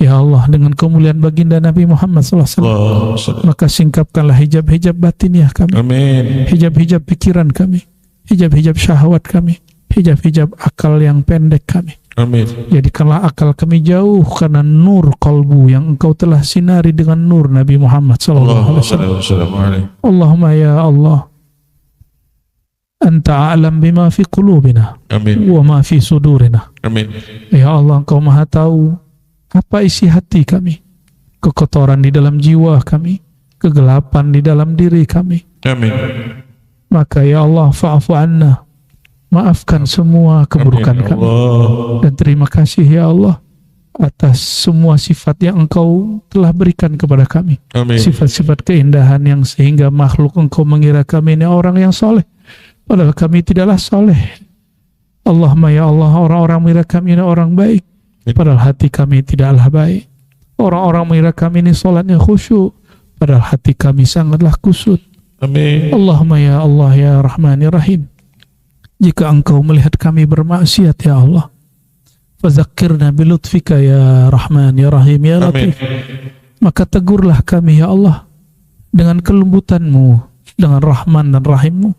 Ya Allah, dengan kemuliaan baginda Nabi Muhammad SAW, maka singkapkanlah hijab-hijab batiniah kami. Amin. Hijab-hijab pikiran kami, hijab-hijab syahwat kami, hijab-hijab akal yang pendek kami. Amin. Jadikanlah akal kami jauh karena nur kalbu yang Engkau telah sinari dengan nur Nabi Muhammad SAW. Allahumma ya Allah, Anta a'lam bima fi qulubina. Amin. Wa ma fi sudurina. Amin. Ya Allah, Engkau maha tahu apa isi hati kami, kekotoran di dalam jiwa kami, kegelapan di dalam diri kami. Amin. Maka ya Allah, fa'afu anna, maafkan semua keburukan Amin, kami. Allah. Dan terima kasih ya Allah atas semua sifat yang Engkau telah berikan kepada kami. Amin. Sifat-sifat keindahan yang sehingga makhluk Engkau mengira kami ini orang yang soleh, padahal kami tidaklah soleh. Allahumma ya Allah, orang-orang mengira kami ini orang baik, padahal hati kami tidaklah baik. Orang-orang mengira kami ini sholatnya khusyuk, padahal hati kami sangatlah kusut. Amin. Allahumma ya Allah ya Rahman ya Rahim, jika Engkau melihat kami bermaksiat ya Allah, fadzakirna bilutfika ya Rahman ya Rahim ya Latif. Maka tegurlah kami ya Allah dengan kelembutan-Mu, dengan Rahman dan Rahim-Mu.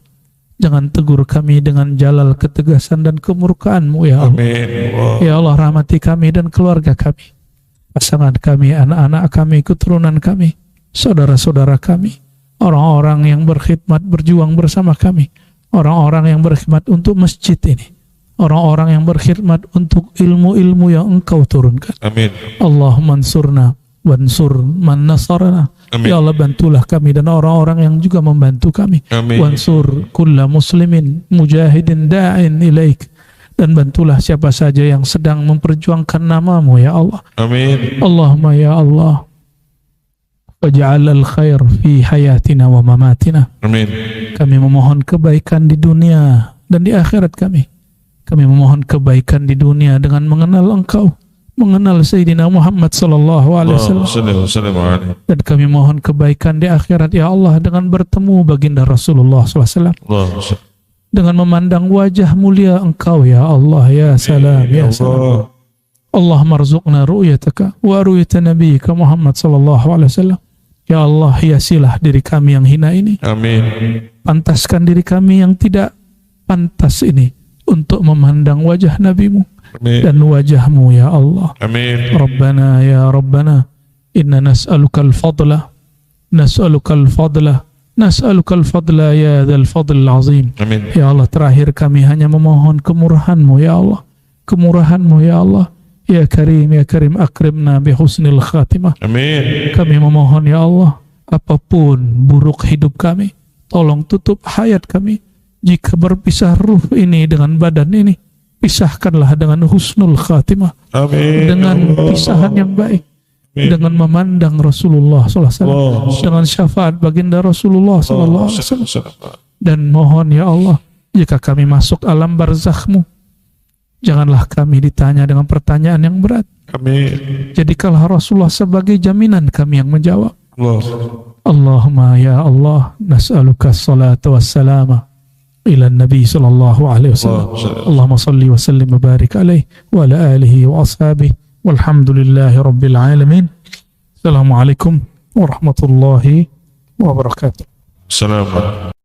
Jangan tegur kami dengan jalal ketegasan dan kemurkaan-Mu ya Allah. Amin. Ya Allah, rahmati kami dan keluarga kami, pasangan kami, anak-anak kami, keturunan kami, saudara-saudara kami, orang-orang yang berkhidmat berjuang bersama kami, orang-orang yang berkhidmat untuk masjid ini, orang-orang yang berkhidmat untuk ilmu-ilmu yang Engkau turunkan. Amin. Allahumma ansurna wansur man nasarana. Amin. Ya Allah, bantulah kami dan orang-orang yang juga membantu kami. Amin. Wansur kulla muslimin mujahidin da'in ilaik, dan bantulah siapa saja yang sedang memperjuangkan nama-Mu ya Allah. Amin. Allahumma ya Allah, waj'al al-khair fi hayatina wa mamatina. Amin. Kami memohon kebaikan di dunia dan di akhirat kami. Kami memohon kebaikan di dunia dengan mengenal Engkau, mengenal Sayyidina Muhammad sallallahu alaihi wasallam. Dan kami mohon kebaikan di akhirat ya Allah dengan bertemu baginda Rasulullah sallallahu alaihi wasallam, dengan memandang wajah mulia Engkau ya Allah ya salam ya salam. Allah marzuqna ru'yataka wa ru'yata nabiyyika Muhammad sallallahu alaihi wasallam. Ya Allah, hiasilah diri kami yang hina ini. Amin. Pantaskan diri kami yang tidak pantas ini untuk memandang wajah Nabi-Mu dan wajah-Mu ya Allah. Amin. Rabbana ya Rabbana, inna nas'aluka al-fadla, nas'aluka al-fadla, nas'aluka al-fadla ya dzal fadl azim. Amin. Ya Allah, terakhir kami hanya memohon kemurahan-Mu ya Allah, kemurahan-Mu ya Allah. Ya Karim, ya Karim, akrimna bi husnil khatimah. Amin. Kami memohon ya Allah, apapun buruk hidup kami, tolong tutup hayat kami. Jika berpisah ruh ini dengan badan ini, pisahkanlah dengan husnul khatimah. Amin. Dengan pisahan yang baik. Amin. Dengan memandang Rasulullah SAW, dengan syafaat baginda Rasulullah SAW. Dan mohon ya Allah, jika kami masuk alam barzakh-Mu, janganlah kami ditanya dengan pertanyaan yang berat. Amin. Jadikanlah Rasulullah sebagai jaminan kami yang menjawab. Allah. Allahumma ya Allah, nas'aluka salatu wassalama ila Nabi sallallahu alaihi wasallam. Allahumma salli wa sallim wa barik alaihi wa ala alihi wa ashabihi walhamdulillahi rabbil alamin. Assalamualaikum warahmatullahi wabarakatuh. Assalamualaikum.